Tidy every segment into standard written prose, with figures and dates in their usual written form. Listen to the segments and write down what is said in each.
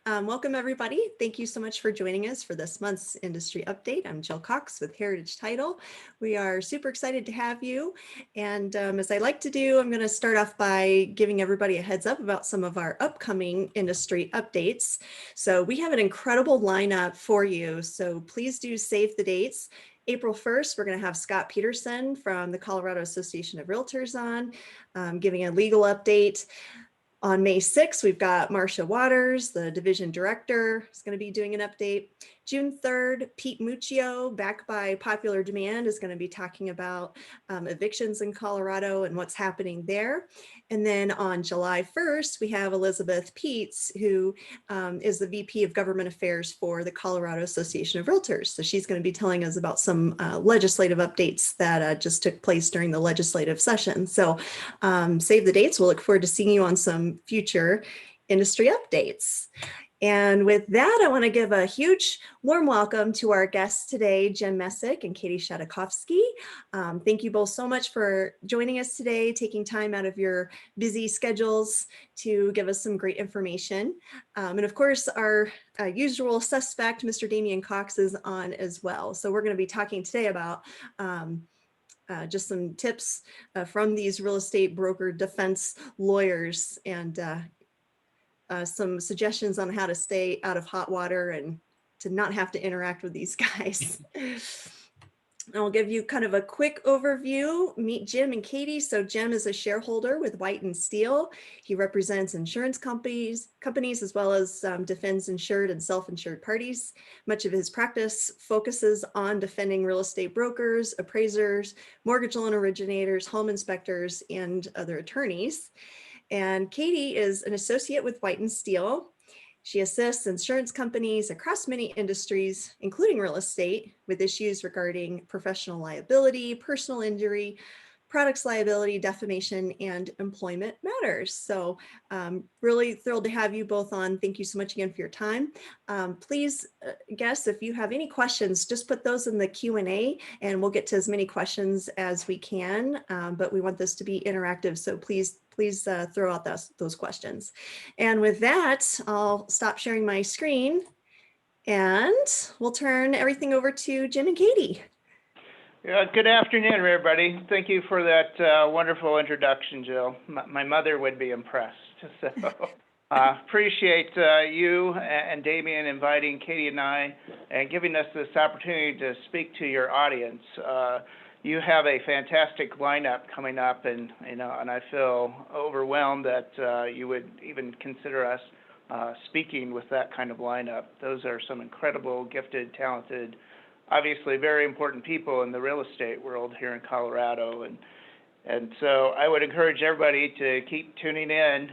Welcome everybody. Thank you so much for joining us for this month's industry update. I'm Jill Cox with Heritage Title. We are super excited to have you. And as I like to do, I'm going to start off by giving everybody a heads up about some of our upcoming industry updates. So we have an incredible lineup for you. So please do save the dates. April 1st, we're going to have Scott Peterson from the Colorado Association of Realtors on, giving a legal update. On May 6th, we've got Marcia Waters, the division director, is going to be doing an update. June 3rd, Pete Muccio, back by popular demand, is going to be talking about evictions in Colorado and what's happening there. And then on July 1st, we have Elizabeth Peets, who is the VP of Government Affairs for the Colorado Association of Realtors. So she's going to be telling us about some legislative updates that just took place during the legislative session. So save the dates. We'll look forward to seeing you on some future industry updates. And with that, I want to give a huge warm welcome to our guests today, Jim Meseck and Cati Shadakofsky. Thank you both so much for joining us today, taking time out of your busy schedules to give us some great information. And of course, our usual suspect, Mr. Damian Cox, is on as well. So we're going to be talking today about just some tips from these real estate broker defense lawyers and some suggestions on how to stay out of hot water and to not have to interact with these guys. I'll give you kind of a quick overview. Meet Jim and Cati. So Jim is a shareholder with White and Steele. He represents insurance companies as well as defends insured and self-insured parties. Much of his practice focuses on defending real estate brokers, appraisers, mortgage loan originators, home inspectors, and other attorneys. And Cati is an associate with White and Steele. She assists insurance companies across many industries, including real estate, with issues regarding professional liability, personal injury, products liability, defamation, and employment matters. So really thrilled to have you both on. Thank you so much again for your time. Please, guests, if you have any questions, just put those in the Q&A and we'll get to as many questions as we can. But we want this to be interactive, so please throw out those questions. And with that, I'll stop sharing my screen and we'll turn everything over to Jim and Cati. Good afternoon, everybody. Thank you for that wonderful introduction, Jill. My mother would be impressed. So appreciate you and Damian inviting Cati and I and giving us this opportunity to speak to your audience. You have a fantastic lineup coming up, and and I feel overwhelmed that you would even consider us speaking with that kind of lineup. Those are some incredible, gifted, talented, obviously very important people in the real estate world here in Colorado, and so I would encourage everybody to keep tuning in.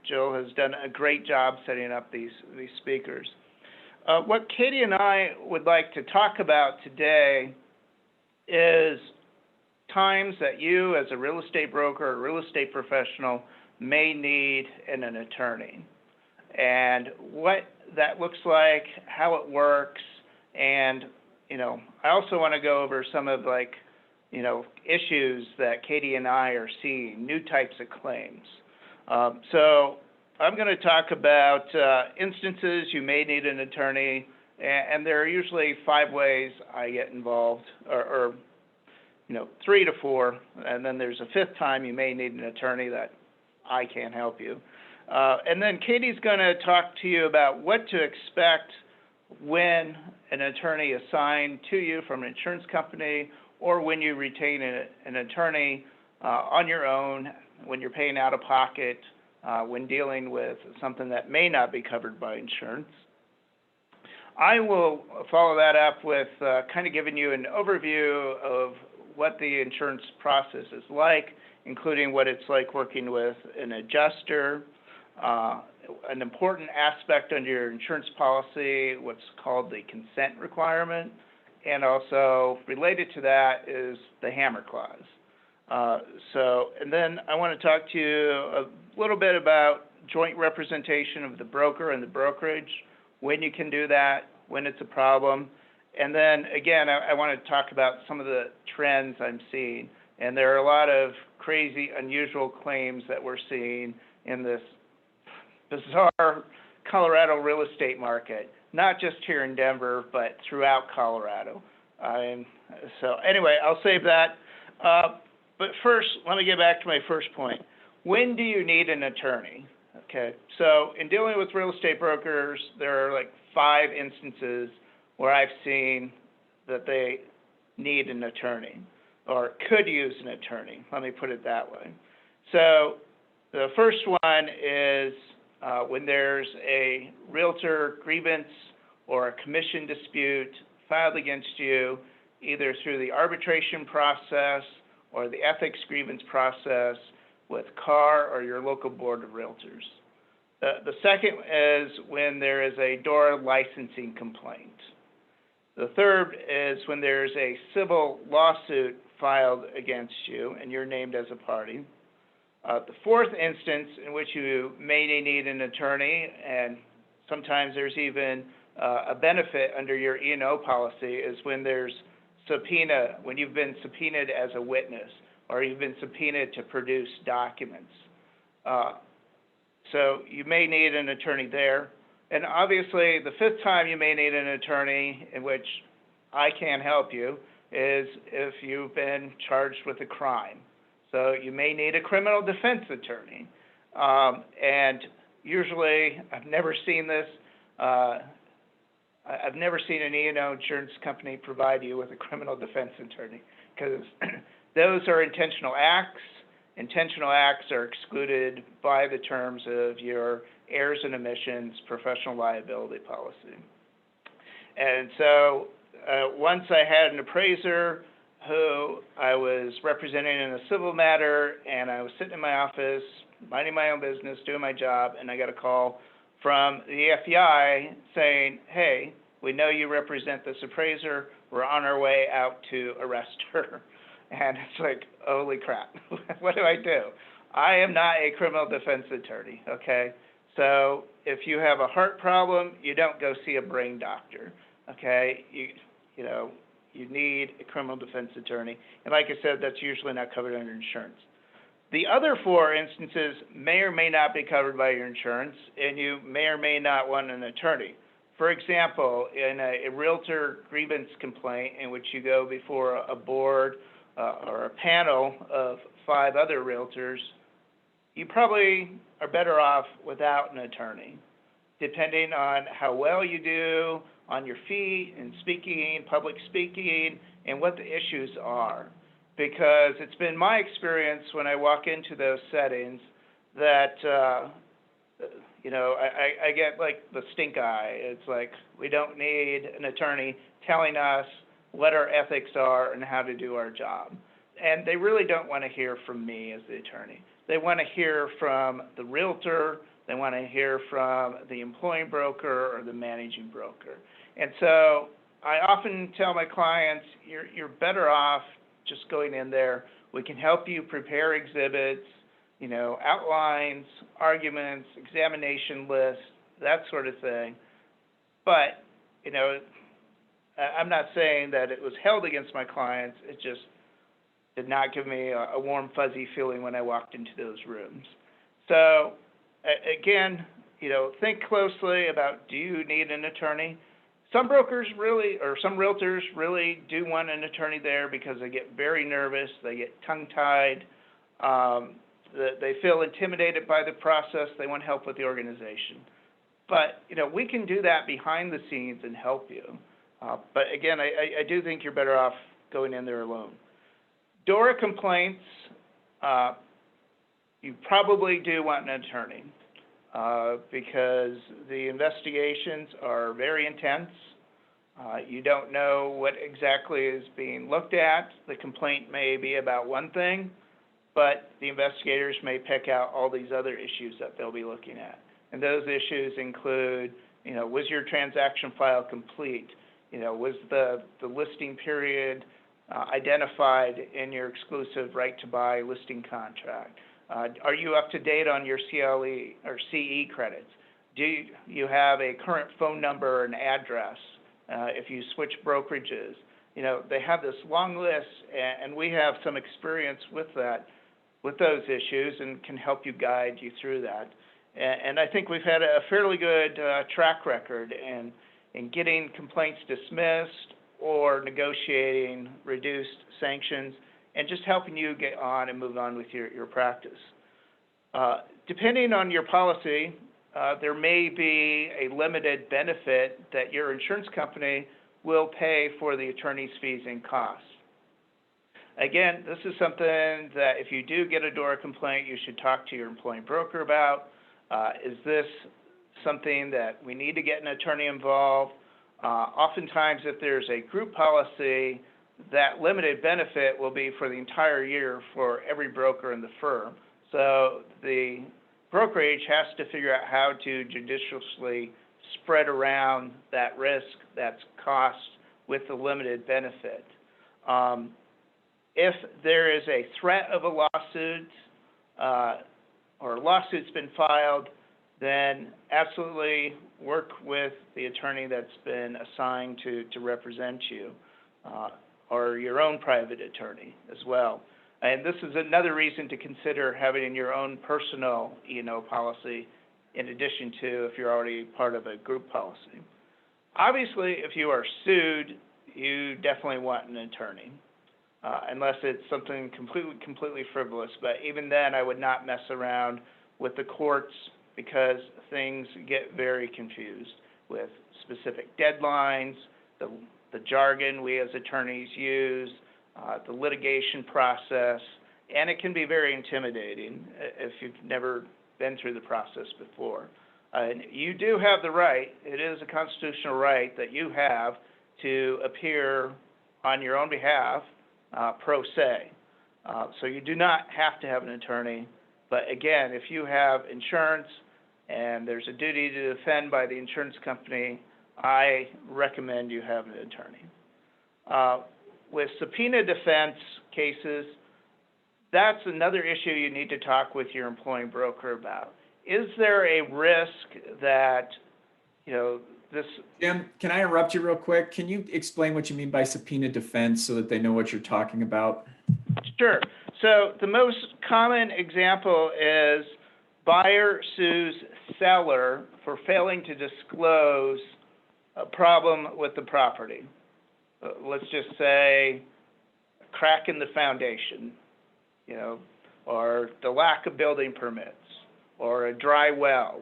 Jill has done a great job setting up these speakers. What Cati and I would like to talk about today is times that you as a real estate broker or real estate professional may need an attorney, and what that looks like, how it works, and I also want to go over some of issues that Cati and I are seeing, new types of claims. So I'm going to talk about instances you may need an attorney, and there are usually 5 ways I get involved, or 3 to 4, and then there's a 5th time you may need an attorney that I can't help you. And then Cati's going to talk to you about what to expect when an attorney is assigned to you from an insurance company, or when you retain an attorney on your own, when you're paying out of pocket, when dealing with something that may not be covered by insurance. I will follow that up with kind of giving you an overview of what the insurance process is like, including what it's like working with an adjuster, an important aspect under your insurance policy, what's called the consent requirement, and also related to that is the hammer clause. And then I want to talk to you a little bit about joint representation of the broker and the brokerage, when you can do that, when it's a problem. And then again, I want to talk about some of the trends I'm seeing. And there are a lot of crazy, unusual claims that we're seeing in this bizarre Colorado real estate market, not just here in Denver, but throughout Colorado. So anyway, I'll save that. But first, let me get back to my first point. When do you need an attorney? Okay, so in dealing with real estate brokers, there are like 5 instances where I've seen that they need an attorney or could use an attorney. Let me put it that way. So the first one is when there's a realtor grievance or a commission dispute filed against you, either through the arbitration process or the ethics grievance process with CAR or your local board of realtors. The second is when there is a DORA licensing complaint. The third is when there's a civil lawsuit filed against you and you're named as a party. The fourth instance in which you may need an attorney, and sometimes there's even a benefit under your E&O policy, is when there's subpoena, when you've been subpoenaed as a witness or you've been subpoenaed to produce documents. So you may need an attorney there. And obviously, the fifth time you may need an attorney in which I can't help you is if you've been charged with a crime. So you may need a criminal defense attorney. And usually, I've never seen this. I've never seen an E&O insurance company provide you with a criminal defense attorney because those are intentional acts. Intentional acts are excluded by the terms of your errors and omissions professional liability policy. And so once I had an appraiser who I was representing in a civil matter, and I was sitting in my office, minding my own business, doing my job, and I got a call from the FBI saying, hey, we know you represent this appraiser. We're on our way out to arrest her. And it's like, holy crap, what do? I am not a criminal defense attorney, okay? So if you have a heart problem, you don't go see a brain doctor, okay? You need a criminal defense attorney. And like I said, that's usually not covered under insurance. The other 4 instances may or may not be covered by your insurance, and you may or may not want an attorney. For example, in a realtor grievance complaint in which you go before a board or a panel of 5 other realtors, you probably are better off without an attorney, depending on how well you do on your feet in speaking, public speaking, and what the issues are. Because it's been my experience when I walk into those settings that, I get like the stink eye. It's like, we don't need an attorney telling us what our ethics are and how to do our job. And they really don't want to hear from me as the attorney. They want to hear from the realtor. They want to hear from the employing broker or the managing broker. And so I often tell my clients, you're better off just going in there. We can help you prepare exhibits, outlines, arguments, examination lists, that sort of thing. But, I'm not saying that it was held against my clients. It just did not give me a warm, fuzzy feeling when I walked into those rooms. So, again, think closely about, do you need an attorney? Some brokers really, or some realtors really do want an attorney there because they get very nervous, they get tongue-tied, they feel intimidated by the process, they want help with the organization. But, we can do that behind the scenes and help you. But again, I do think you're better off going in there alone. DORA complaints, you probably do want an attorney because the investigations are very intense. You don't know what exactly is being looked at. The complaint may be about one thing, but the investigators may pick out all these other issues that they'll be looking at. And those issues include, was your transaction file complete? Was the listing period identified in your exclusive right to buy listing contract? Are you up to date on your CLE or CE credits? Do you have a current phone number and address if you switch brokerages? They have this long list, and we have some experience with those issues and can help you guide you through that. And I think we've had a fairly good track record in getting complaints dismissed or negotiating reduced sanctions and just helping you get on and move on with your practice. Depending on your policy, there may be a limited benefit that your insurance company will pay for the attorney's fees and costs. Again, this is something that if you do get a DORA complaint, you should talk to your employee broker about. Is this something that we need to get an attorney involved? Oftentimes, if there's a group policy, that limited benefit will be for the entire year for every broker in the firm. So the brokerage has to figure out how to judiciously spread around that risk, that's cost, with the limited benefit. If there is a threat of a lawsuit or a lawsuit's been filed, then absolutely work with the attorney that's been assigned to represent you, or your own private attorney as well. And this is another reason to consider having your own personal E&O policy in addition to if you're already part of a group policy. Obviously, if you are sued, you definitely want an attorney, unless it's something completely frivolous. But even then, I would not mess around with the courts because things get very confused with specific deadlines, the jargon we as attorneys use, the litigation process, and it can be very intimidating if you've never been through the process before. And you do have the right, it is a constitutional right that you have to appear on your own behalf pro se. So you do not have to have an attorney, but again, if you have insurance and there's a duty to defend by the insurance company, I recommend you have an attorney. With subpoena defense cases, that's another issue you need to talk with your employee broker about. Is there a risk that, this... Jim, can I interrupt you real quick? Can you explain what you mean by subpoena defense so that they know what you're talking about? Sure. So the most common example is buyer sues seller for failing to disclose a problem with the property. Let's just say a crack in the foundation, or the lack of building permits, or a dry well,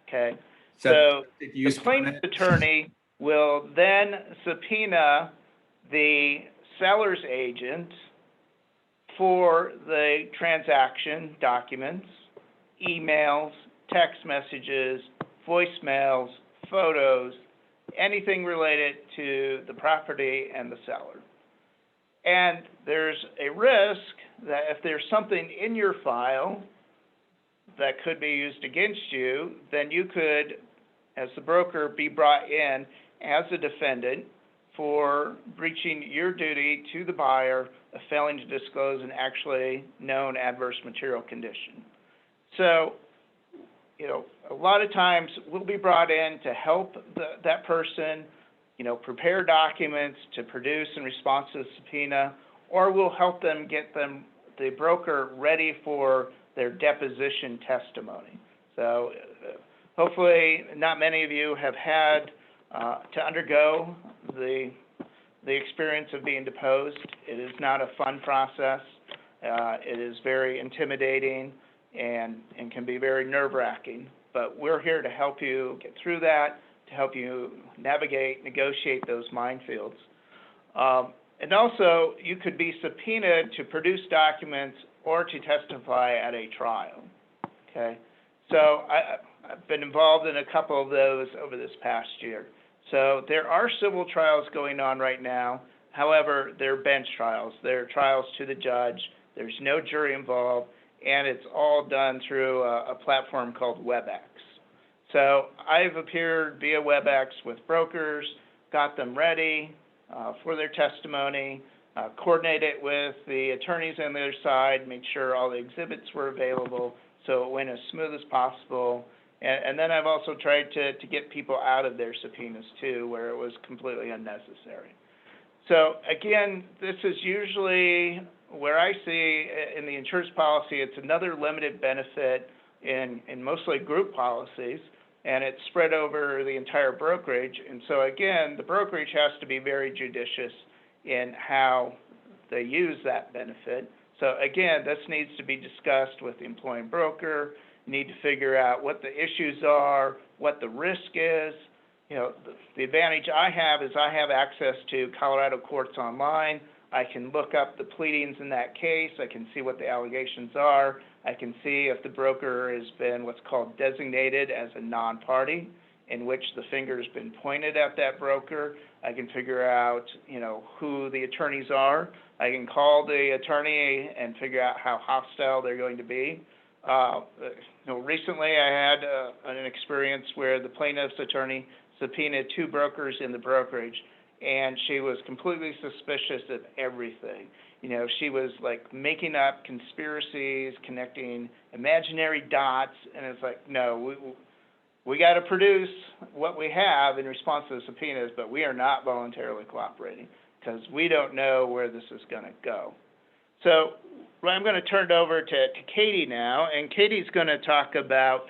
okay? So the plaintiff's attorney will then subpoena the seller's agent for the transaction documents, emails, text messages, voicemails, photos, anything related to the property and the seller. And there's a risk that if there's something in your file that could be used against you, then you could, as the broker, be brought in as a defendant for breaching your duty to the buyer of failing to disclose an actually known adverse material condition. So, a lot of times we'll be brought in to help that person, prepare documents to produce in response to the subpoena, or we'll help them get the broker ready for their deposition testimony. So hopefully not many of you have had to undergo the experience of being deposed. It is not a fun process. It is very intimidating and can be very nerve-wracking. But we're here to help you get through that, to help you navigate, negotiate those minefields. And also, you could be subpoenaed to produce documents or to testify at a trial, okay? So I've been involved in a couple of those over this past year. So there are civil trials going on right now. However, they're bench trials. They're trials to the judge. There's no jury involved, and it's all done through a platform called WebEx. So I've appeared via WebEx with brokers, got them ready for their testimony, coordinated with the attorneys on the other side, made sure all the exhibits were available so it went as smooth as possible. And then I've also tried to get people out of their subpoenas too, where it was completely unnecessary. So again, this is usually where I see in the insurance policy, it's another limited benefit in mostly group policies, and it's spread over the entire brokerage. And so again, the brokerage has to be very judicious in how they use that benefit. So again, this needs to be discussed with the employing broker. You need to figure out what the issues are, what the risk is. You know, the advantage I have is I have access to Colorado courts online. I can look up the pleadings in that case. I can see what the allegations are. I can see if the broker has been what's called designated as a non-party, in which the finger has been pointed at that broker. I can figure out, you know, who the attorneys are. I can call the attorney and figure out how hostile they're going to be. Recently I had an experience where the plaintiff's attorney subpoenaed 2 brokers in the brokerage, and she was completely suspicious of everything. You know, she was like making up conspiracies, connecting imaginary dots, and it's like, no, we got to produce what we have in response to the subpoenas, but we are not voluntarily cooperating because we don't know where this is going to go. So I'm going to turn it over to Katie now, and Katie's going to talk about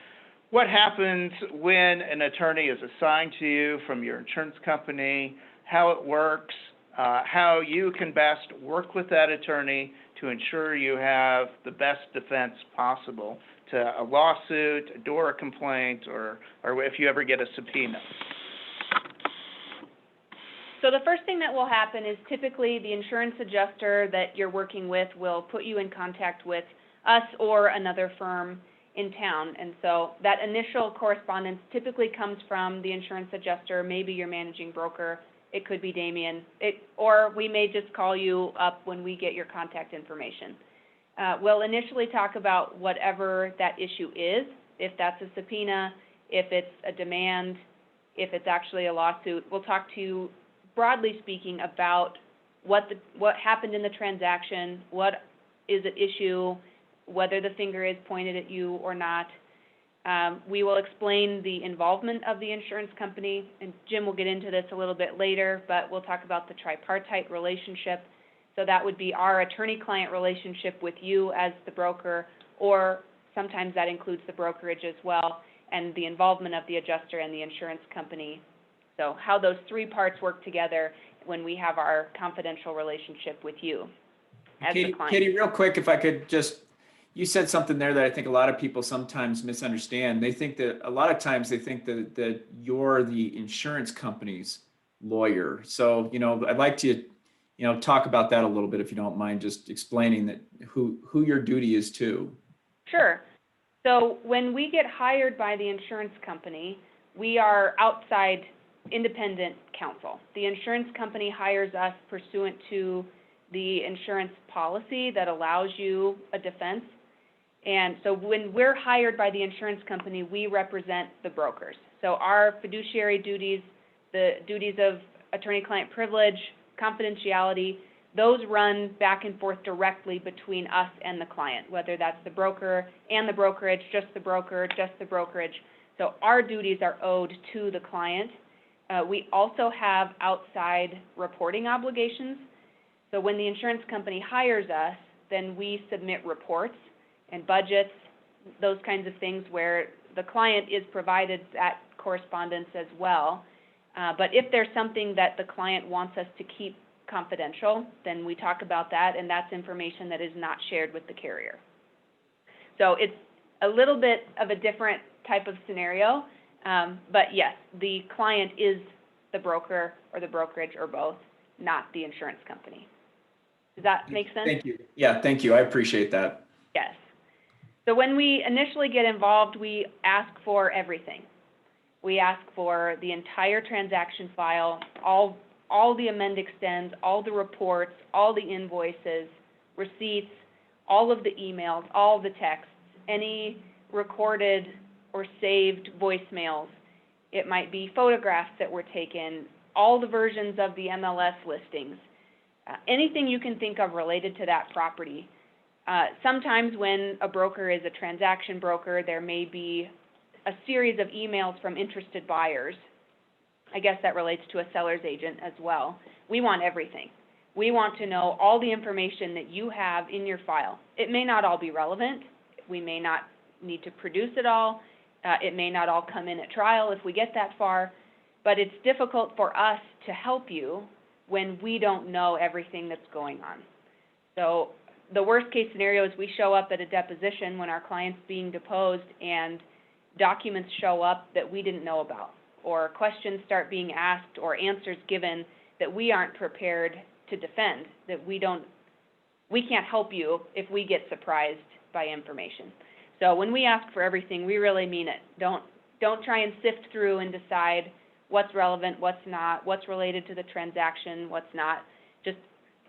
what happens when an attorney is assigned to you from your insurance company, how it works, how you can best work with that attorney to ensure you have the best defense possible to a lawsuit, a DORA complaint, or if you ever get a subpoena. So the first thing that will happen is typically the insurance adjuster that you're working with will put you in contact with us or another firm in town. And so that initial correspondence typically comes from the insurance adjuster, maybe your managing broker. It could be Damien, or we may just call you up when we get your contact information. We'll initially talk about whatever that issue is, if that's a subpoena, if it's a demand, if it's actually a lawsuit. We'll talk to you, broadly speaking, about what happened in the transaction, what is at issue, whether the finger is pointed at you or not. We will explain the involvement of the insurance company, and Jim will get into this a little bit later, but we'll talk about the tripartite relationship. So that would be our attorney-client relationship with you as the broker, or sometimes that includes the brokerage as well, and the involvement of the adjuster and the insurance company. So how those 3 parts work together when we have our confidential relationship with you as the client. Katie, real quick, if I could just, you said something there that I think a lot of people sometimes misunderstand. They think that, a lot of times they think that you're the insurance company's lawyer. So, you know, I'd like to, you know, talk about that a little bit, if you don't mind, just explaining that who your duty is to. Sure. So when we get hired by the insurance company, we are outside independent counsel. The insurance company hires us pursuant to the insurance policy that allows you a defense. And so when we're hired by the insurance company, we represent the brokers. So our fiduciary duties, the duties of attorney-client privilege, confidentiality, those run back and forth directly between us and the client, whether that's the broker and the brokerage, just the broker, just the brokerage. So our duties are owed to the client. We also have outside reporting obligations. So when the insurance company hires us, then we submit reports and budgets, those kinds of things where the client is provided that correspondence as well. But if there's something that the client wants us to keep confidential, then we talk about that, and that's information that is not shared with the carrier. So it's a little bit of a different type of scenario, but yes, the client is the broker or the brokerage or both, not the insurance company. Does that make sense? Thank you. Yeah, thank you. I appreciate that. Yes. So when we initially get involved, we ask for everything. We ask for the entire transaction file, all the amend extends, all the reports, all the invoices, receipts, all of the emails, all the texts, any recorded or saved voicemails. It might be photographs that were taken, all the versions of the MLS listings, anything you can think of related to that property. Sometimes when a broker is a transaction broker, there may be a series of emails from interested buyers. I guess that relates to a seller's agent as well. We want everything. We want to know all the information that you have in your file. It may not all be relevant. We may not need to produce it all. It may not all come in at trial if we get that far, but it's difficult for us to help you when we don't know everything that's going on. So the worst case scenario is we show up at a deposition when our client's being deposed and documents show up that we didn't know about, or questions start being asked or answers given that we aren't prepared to defend, that we can't help you if we get surprised by information. So when we ask for everything, we really mean it. Don't try and sift through and decide what's relevant, what's not, what's related to the transaction, what's not. Just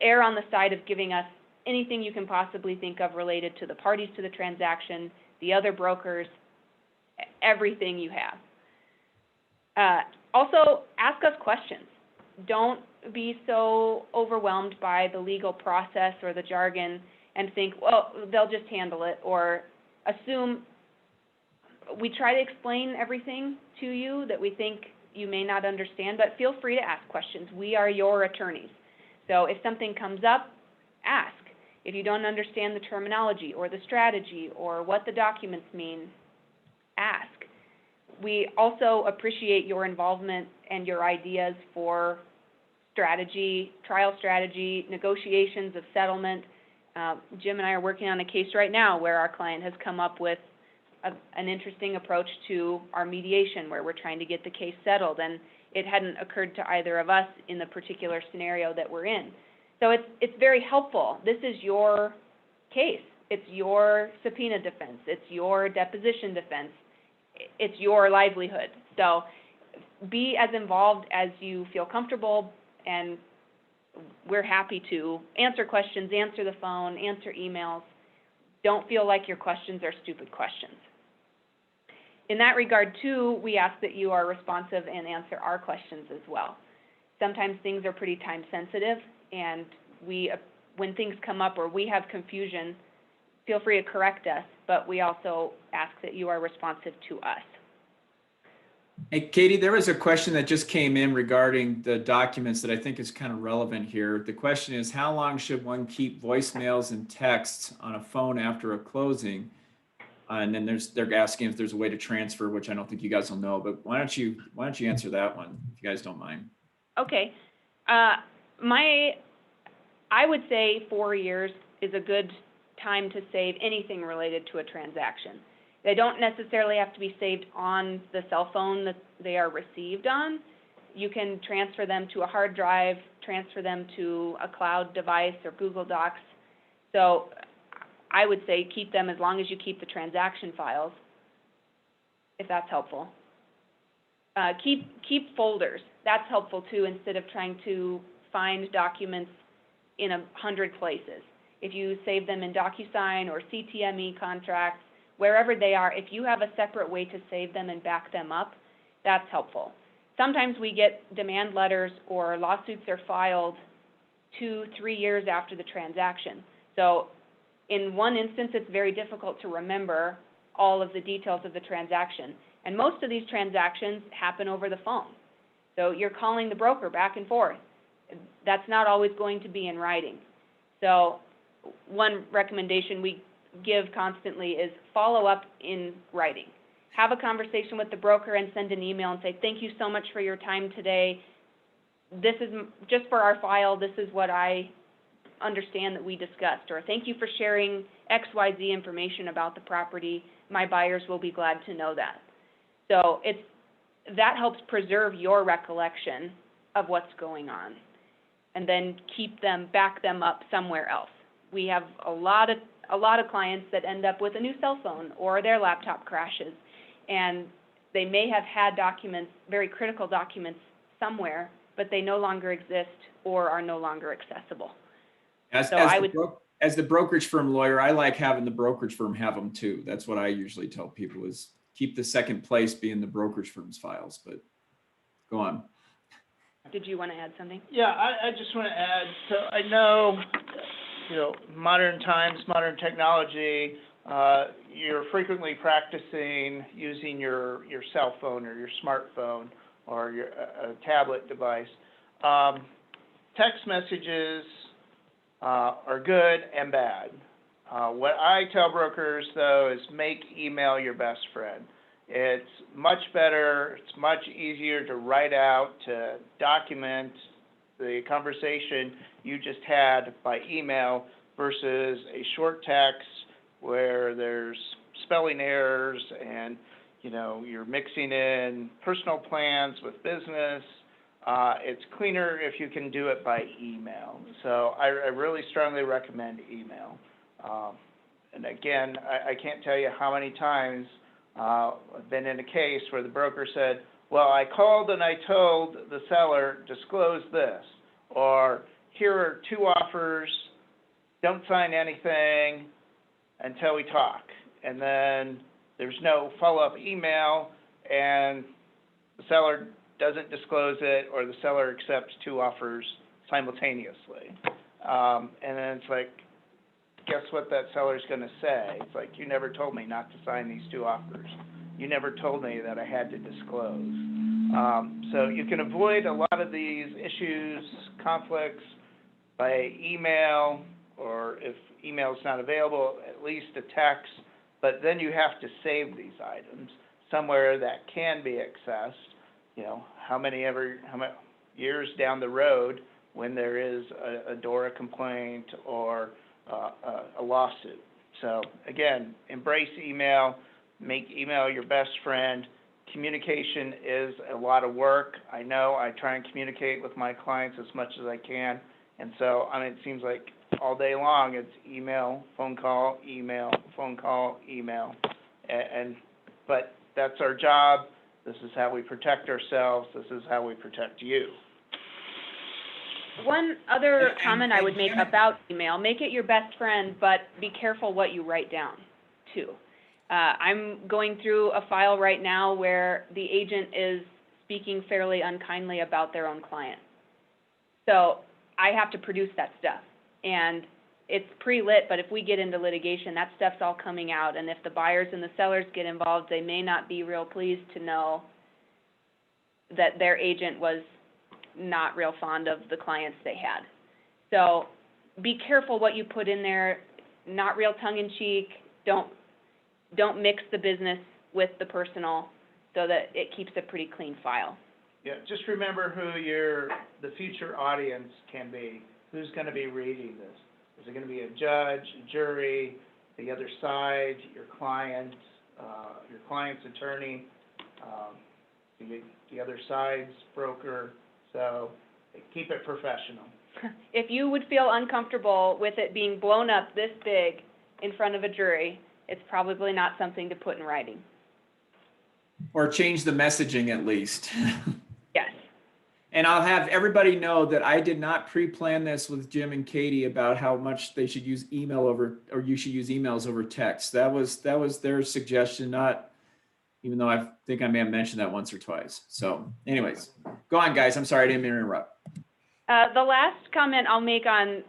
err on the side of giving us anything you can possibly think of related to the parties to the transaction, the other brokers, everything you have. Also, ask us questions. Don't be so overwhelmed by the legal process or the jargon and think, well, they'll just handle it, or assume. We try to explain everything to you that we think you may not understand, but feel free to ask questions. We are your attorneys. So if something comes up, ask. If you don't understand the terminology or the strategy or what the documents mean, ask. We also appreciate your involvement and your ideas for strategy, trial strategy, negotiations of settlement. Jim and I are working on a case right now where our client has come up with an interesting approach to our mediation, where we're trying to get the case settled, and it hadn't occurred to either of us in the particular scenario that we're in. So it's very helpful. This is your case. It's your subpoena defense. It's your deposition defense. It's your livelihood. So be as involved as you feel comfortable, and we're happy to answer questions, answer the phone, answer emails. Don't feel like your questions are stupid questions. In that regard, too, we ask that you are responsive and answer our questions as well. Sometimes things are pretty time sensitive, and when things come up or we have confusion, feel free to correct us, but we also ask that you are responsive to us. Hey, Katie, there was a question that just came in regarding the documents that I think is kind of relevant here. The question is, how long should one keep voicemails and texts on a phone after a closing? And then they're asking if there's a way to transfer, which I don't think you guys will know, but why don't you answer that one, if you guys don't mind? Okay. I would say 4 years is a good time to save anything related to a transaction. They don't necessarily have to be saved on the cell phone that they are received on. You can transfer them to a hard drive, transfer them to a cloud device or Google Docs. So I would say keep them as long as you keep the transaction files, if that's helpful. Keep folders. That's helpful too, instead of trying to find documents in 100 places. If you save them in DocuSign or CTME contracts, wherever they are, if you have a separate way to save them and back them up, that's helpful. Sometimes we get demand letters or lawsuits are filed 2-3 years after the transaction. So in one instance, it's very difficult to remember all of the details of the transaction. And most of these transactions happen over the phone. So you're calling the broker back and forth. That's not always going to be in writing. So one recommendation we give constantly is follow up in writing. Have a conversation with the broker and send an email and say, thank you so much for your time today. This is just for our file. This is what I understand that we discussed. Or thank you for sharing XYZ information about the property. My buyers will be glad to know that. So that helps preserve your recollection of what's going on, and then back them up somewhere else. We have a lot of clients that end up with a new cell phone or their laptop crashes, and they may have had documents, very critical documents, somewhere, but they no longer exist or are no longer accessible. As the brokerage firm lawyer, I like having the brokerage firm have them too. That's what I usually tell people, is keep the second place being the brokerage firm's files, but go on. Did you want to add something? Yeah, I just want to add, so I know, modern times, modern technology, you're frequently practicing using your cell phone or your smartphone or a tablet device. Text messages are good and bad. What I tell brokers, though, is make email your best friend. It's much better, it's much easier to write out, to document the conversation you just had by email versus a short text where there's spelling errors and, you know, you're mixing in personal plans with business. It's cleaner if you can do it by email. So I really strongly recommend email. And again, I can't tell you how many times I've been in a case where the broker said, well, I called and I told the seller, disclose this, or here are 2 offers, don't sign anything until we talk. And then there's no follow-up email, and the seller doesn't disclose it, or the seller accepts 2 offers simultaneously. And then it's like, guess what that seller's going to say? It's like, you never told me not to sign these 2 offers. You never told me that I had to disclose. So you can avoid a lot of these issues, conflicts, by email, or if email is not available, at least a text. But then you have to save these items somewhere that can be accessed. You know, how many years down the road when there is a DORA complaint or a lawsuit. So again, embrace email, make email your best friend. Communication is a lot of work. I know I try and communicate with my clients as much as I can. And so, I mean, it seems like all day long it's email, phone call, email, phone call, email. But that's our job. This is how we protect ourselves. This is how we protect you. One other comment I would make about email, make it your best friend, but be careful what you write down, too. I'm going through a file right now where the agent is speaking fairly unkindly about their own client. So I have to produce that stuff. And it's pre-lit, but if we get into litigation, that stuff's all coming out. And if the buyers and the sellers get involved, they may not be real pleased to know that their agent was not real fond of the clients they had. So be careful what you put in there, not real tongue-in-cheek. Don't mix the business with the personal so that it keeps a pretty clean file. Yeah, just remember who the future audience can be. Who's going to be reading this? Is it going to be a judge, a jury, the other side, your client's attorney, the other side's broker? So keep it professional. If you would feel uncomfortable with it being blown up this big in front of a jury, it's probably not something to put in writing. Or change the messaging at least. Yes. And I'll have everybody know that I did not pre-plan this with Jim and Katie about how much they should use email over, or you should use emails over text. That was their suggestion, not, even though I think I may have mentioned that once or twice. So anyways, go on, guys. I'm sorry, I didn't mean to interrupt. The last comment I'll make on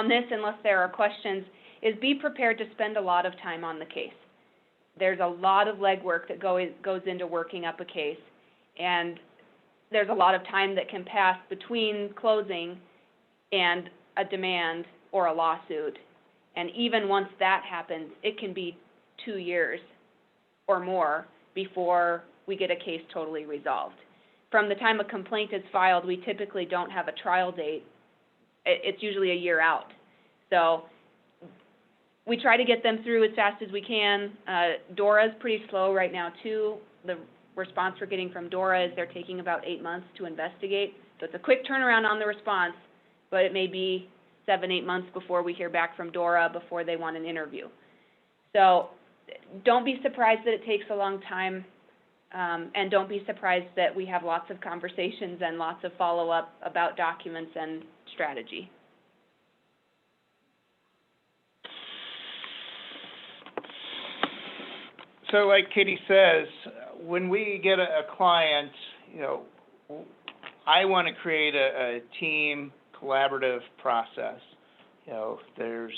this, unless there are questions, is be prepared to spend a lot of time on the case. There's a lot of legwork that goes into working up a case, and there's a lot of time that can pass between closing and a demand or a lawsuit. And even once that happens, it can be 2 years or more before we get a case totally resolved. From the time a complaint is filed, we typically don't have a trial date. It's usually a year out. So we try to get them through as fast as we can. DORA is pretty slow right now, too. The response we're getting from DORA is they're taking about 8 months to investigate. So it's a quick turnaround on the response, but it may be 7-8 months before we hear back from DORA before they want an interview. So don't be surprised that it takes a long time, and don't be surprised that we have lots of conversations and lots of follow-up about documents and strategy. So like Katie says, when we get a client, you know, I want to create a team collaborative process. You know, there's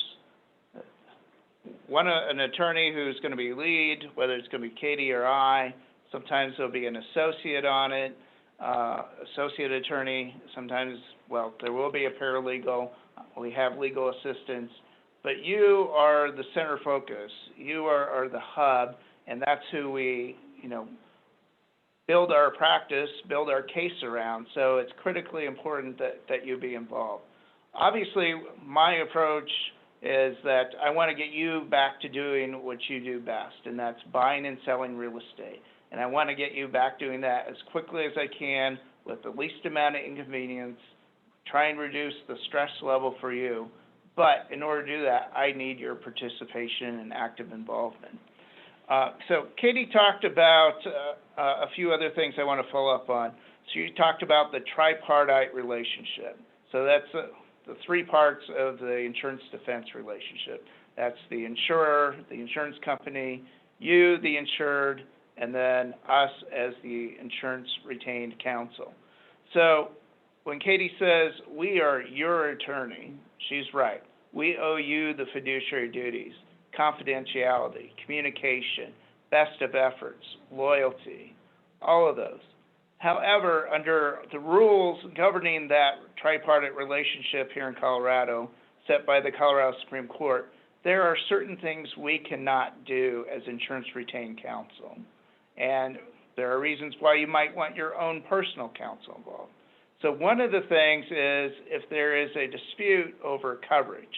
an attorney who's going to be lead, whether it's going to be Katie or I. Sometimes there'll be an associate on it, associate attorney. Sometimes, well, there will be a paralegal. We have legal assistants. but you are the center focus. You are the hub, and that's who we, build our practice, build our case around. So it's critically important that you be involved. Obviously, my approach is that I want to get you back to doing what you do best, and that's buying and selling real estate. And I want to get you back doing that as quickly as I can with the least amount of inconvenience, try and reduce the stress level for you. But in order to do that, I need your participation and active involvement. So Katie talked about a few other things I want to follow up on. So you talked about the tripartite relationship. So that's the three parts of the insurance defense relationship. That's the insurer, the insurance company, you, the insured, and then us as the insurance retained counsel. So when Katie says, we are your attorney, she's right. We owe you the fiduciary duties, confidentiality, communication, best of efforts, loyalty, all of those. However, under the rules governing that tripartite relationship here in Colorado, set by the Colorado Supreme Court, there are certain things we cannot do as insurance retained counsel. And there are reasons why you might want your own personal counsel involved. So one of the things is if there is a dispute over coverage,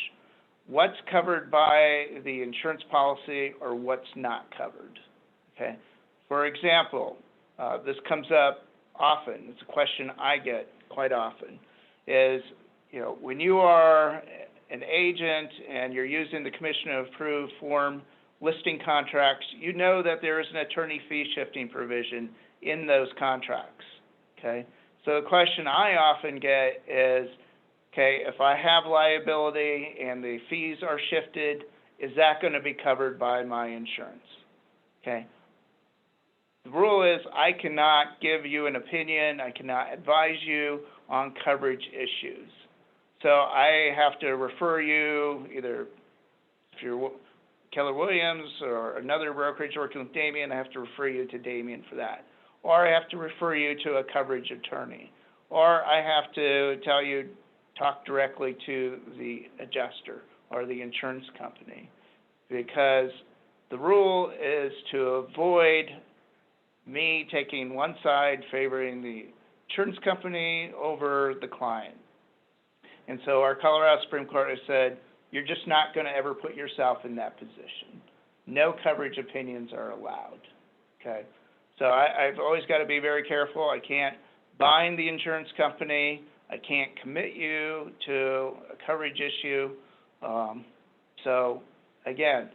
what's covered by the insurance policy or what's not covered, okay? For example, this comes up often, it's a question I get quite often, is, when you are an agent and you're using the commission-approved form listing contracts, you know that there is an attorney fee shifting provision in those contracts, okay? So the question I often get is, okay, if I have liability and the fees are shifted, is that going to be covered by my insurance? Okay. The rule is I cannot give you an opinion. I cannot advise you on coverage issues. So I have to refer you either, if you're Keller Williams or another brokerage working with Damien, I have to refer you to Damien for that. Or I have to refer you to a coverage attorney. Or I have to tell you, talk directly to the adjuster or the insurance company, because the rule is to avoid me taking one side favoring the insurance company over the client. And so our Colorado Supreme Court has said, you're just not going to ever put yourself in that position. No coverage opinions are allowed, okay? So I've always got to be very careful. I can't bind the insurance company. I can't commit you to a coverage issue. So again,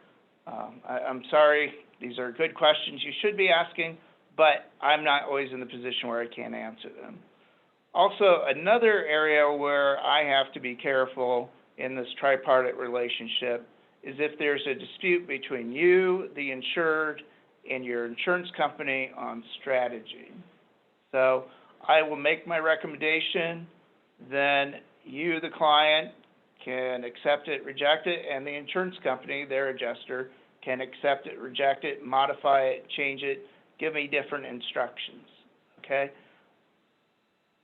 I'm sorry, these are good questions you should be asking, but I'm not always in the position where I can't answer them. Also, another area where I have to be careful in this tripartite relationship is if there's a dispute between you, the insured, and your insurance company on strategy. So I will make my recommendation, then you, the client, can accept it, reject it, and the insurance company, their adjuster, can accept it, reject it, modify it, change it, give me different instructions, okay?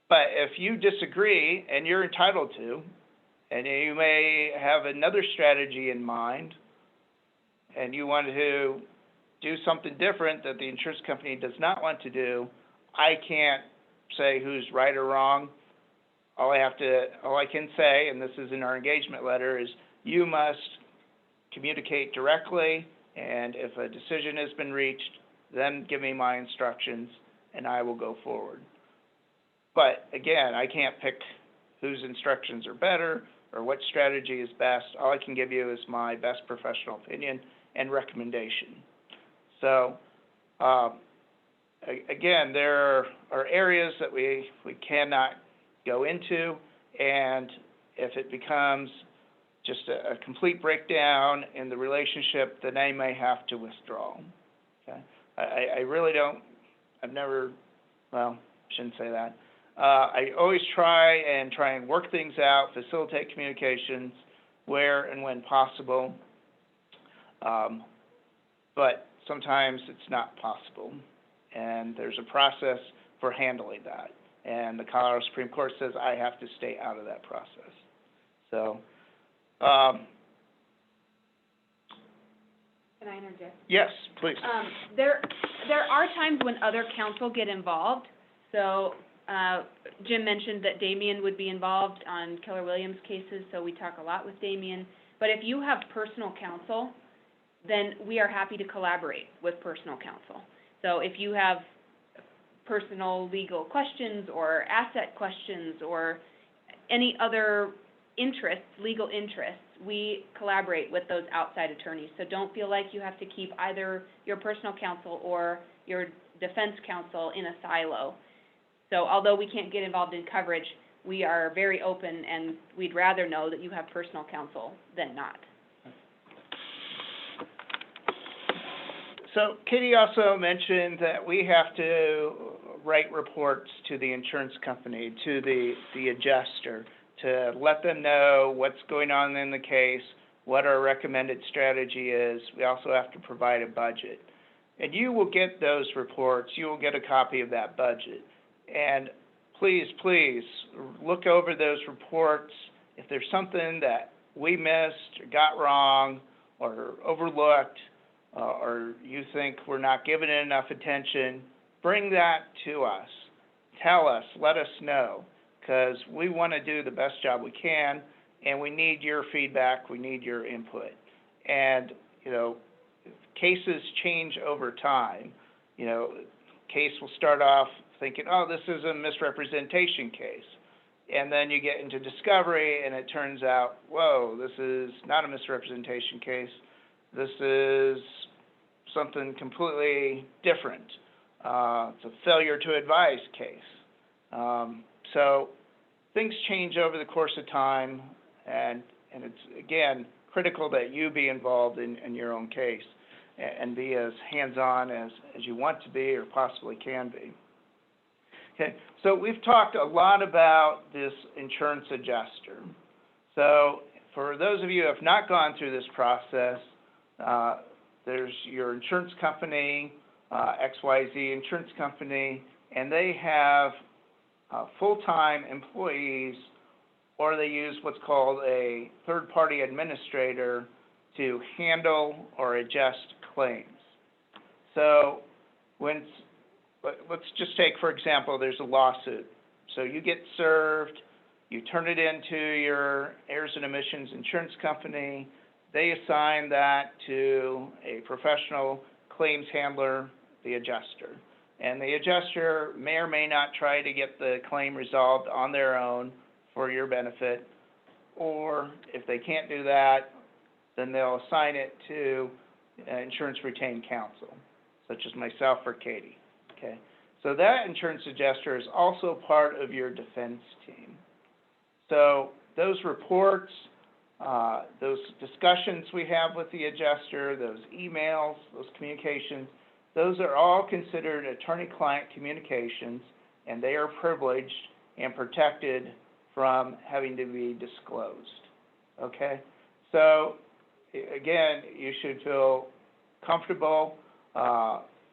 But if you disagree, and you're entitled to, and you may have another strategy in mind, and you want to do something different that the insurance company does not want to do, I can't say who's right or wrong. All I can say, and this is in our engagement letter, is you must communicate directly, and if a decision has been reached, then give me my instructions, and I will go forward. But again, I can't pick whose instructions are better or what strategy is best. All I can give you is my best professional opinion and recommendation. So again, there are areas that we cannot go into, and if it becomes just a complete breakdown in the relationship, then I may have to withdraw. Okay? I really don't, shouldn't say that. I always try and work things out, facilitate communications where and when possible, but sometimes it's not possible, and there's a process for handling that, and the Colorado Supreme Court says I have to stay out of that process. So Can I interject? Yes, please. There are times when other counsel get involved. So, Jim mentioned that Damien would be involved on Keller Williams cases, so we talk a lot with Damien. But if you have personal counsel, then we are happy to collaborate with personal counsel. So if you have personal legal questions or asset questions or any other interests, legal interests, we collaborate with those outside attorneys. So don't feel like you have to keep either your personal counsel or your defense counsel in a silo. So although we can't get involved in coverage, we are very open, and we'd rather know that you have personal counsel than not. So Katie also mentioned that we have to write reports to the insurance company, to the adjuster, to let them know what's going on in the case, what our recommended strategy is. We also have to provide a budget. And you will get those reports. You will get a copy of that budget. And please, please, look over those reports. If there's something that we missed or got wrong or overlooked, or you think we're not giving it enough attention, bring that to us. Tell us, let us know, because we want to do the best job we can, and we need your feedback, we need your input. And, you know, cases change over time. You know, case will start off thinking, oh, this is a misrepresentation case. And then you get into discovery, and it turns out, whoa, this is not a misrepresentation case. This is something completely different. It's a failure to advise case. So things change over the course of time, and it's, again, critical that you be involved in your own case and be as hands-on as you want to be or possibly can be. Okay, so we've talked a lot about this insurance adjuster. So for those of you who have not gone through this process, there's your insurance company, XYZ insurance company, and they have full-time employees, or they use what's called a third-party administrator to handle or adjust claims. So let's just take, for example, there's a lawsuit. So you get served, you turn it into your errors and omissions insurance company. They assign that to a professional claims handler, the adjuster. And the adjuster may or may not try to get the claim resolved on their own for your benefit. Or if they can't do that, then they'll assign it to insurance retained counsel, such as myself or Katie. Okay, so that insurance adjuster is also part of your defense team. So those reports, those discussions we have with the adjuster, those emails, those communications, those are all considered attorney-client communications, and they are privileged and protected from having to be disclosed. Okay, so again, you should feel comfortable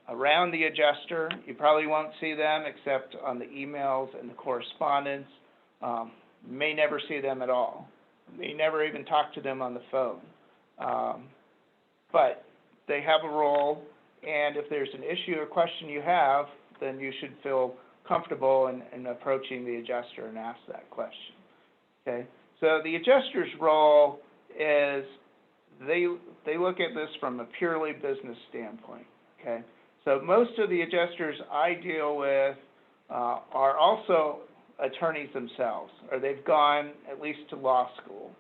around the adjuster. You probably won't see them except on the emails and the correspondence. You may never see them at all. You may never even talk to them on the phone. But they have a role, and if there's an issue or question you have, then you should feel comfortable in approaching the adjuster and ask that question. Okay? So the adjuster's role is they look at this from a purely business standpoint. Okay? So most of the adjusters I deal with are also attorneys themselves, or they've gone at least to law school,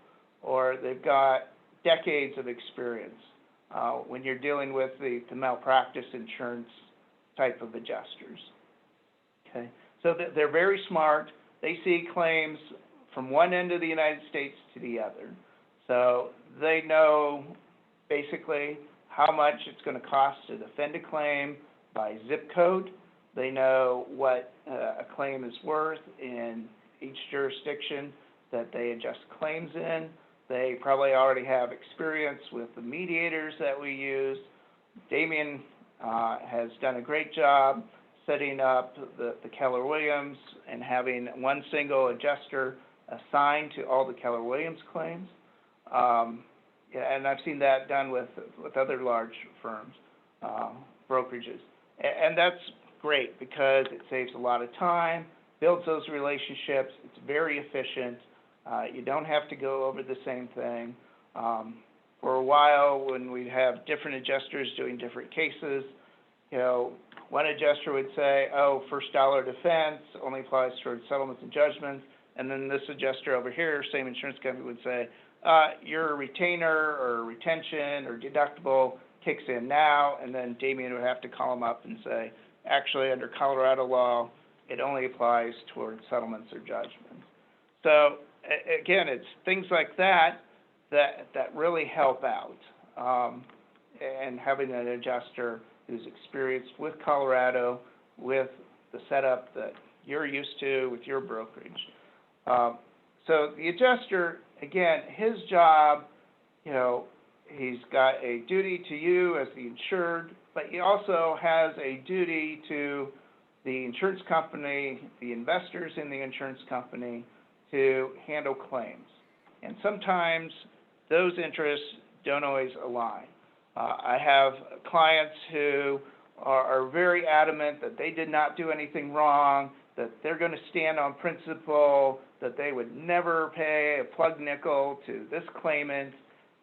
or they've got decades of experience when you're dealing with the malpractice insurance type of adjusters. Okay, so they're very smart. They see claims from one end of the United States to the other. So they know basically how much it's going to cost to defend a claim by zip code. They know what a claim is worth in each jurisdiction that they adjust claims in. They probably already have experience with the mediators that we use. Damien has done a great job setting up the Keller Williams and having one single adjuster assigned to all the Keller Williams claims. Yeah, and I've seen that done with other large firms, brokerages. And that's great because it saves a lot of time, builds those relationships, it's very efficient. You don't have to go over the same thing. For a while, when we'd have different adjusters doing different cases, you know, one adjuster would say, oh, first dollar defense only applies towards settlements and judgments. And then this adjuster over here, same insurance company, would say, your retainer or retention or deductible kicks in now. And then Damien would have to call him up and say, actually, under Colorado law, it only applies towards settlements or judgments. So again, it's things like that really help out. And having an adjuster who's experienced with Colorado, with the setup that you're used to with your brokerage. So the adjuster, again, his job, you know, he's got a duty to you as the insured, but he also has a duty to the insurance company, the investors in the insurance company, to handle claims. And sometimes those interests don't always align. I have clients who are very adamant that they did not do anything wrong, that they're going to stand on principle, that they would never pay a plug nickel to this claimant,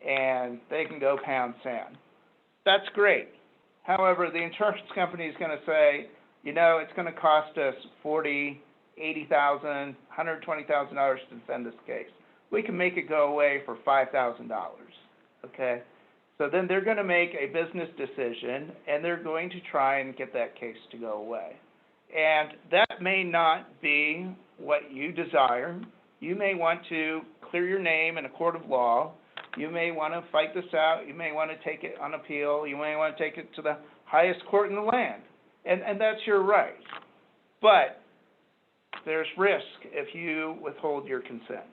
and they can go pound sand. That's great. However, the insurance company is going to say, you know, it's going to cost us $40,000, $80,000, $120,000 to defend this case. We can make it go away for $5,000, okay? So then they're going to make a business decision, and they're going to try and get that case to go away. And that may not be what you desire. You may want to clear your name in a court of law. You may want to fight this out. You may want to take it on appeal. You may want to take it to the highest court in the land. And that's your right. But there's risk if you withhold your consent.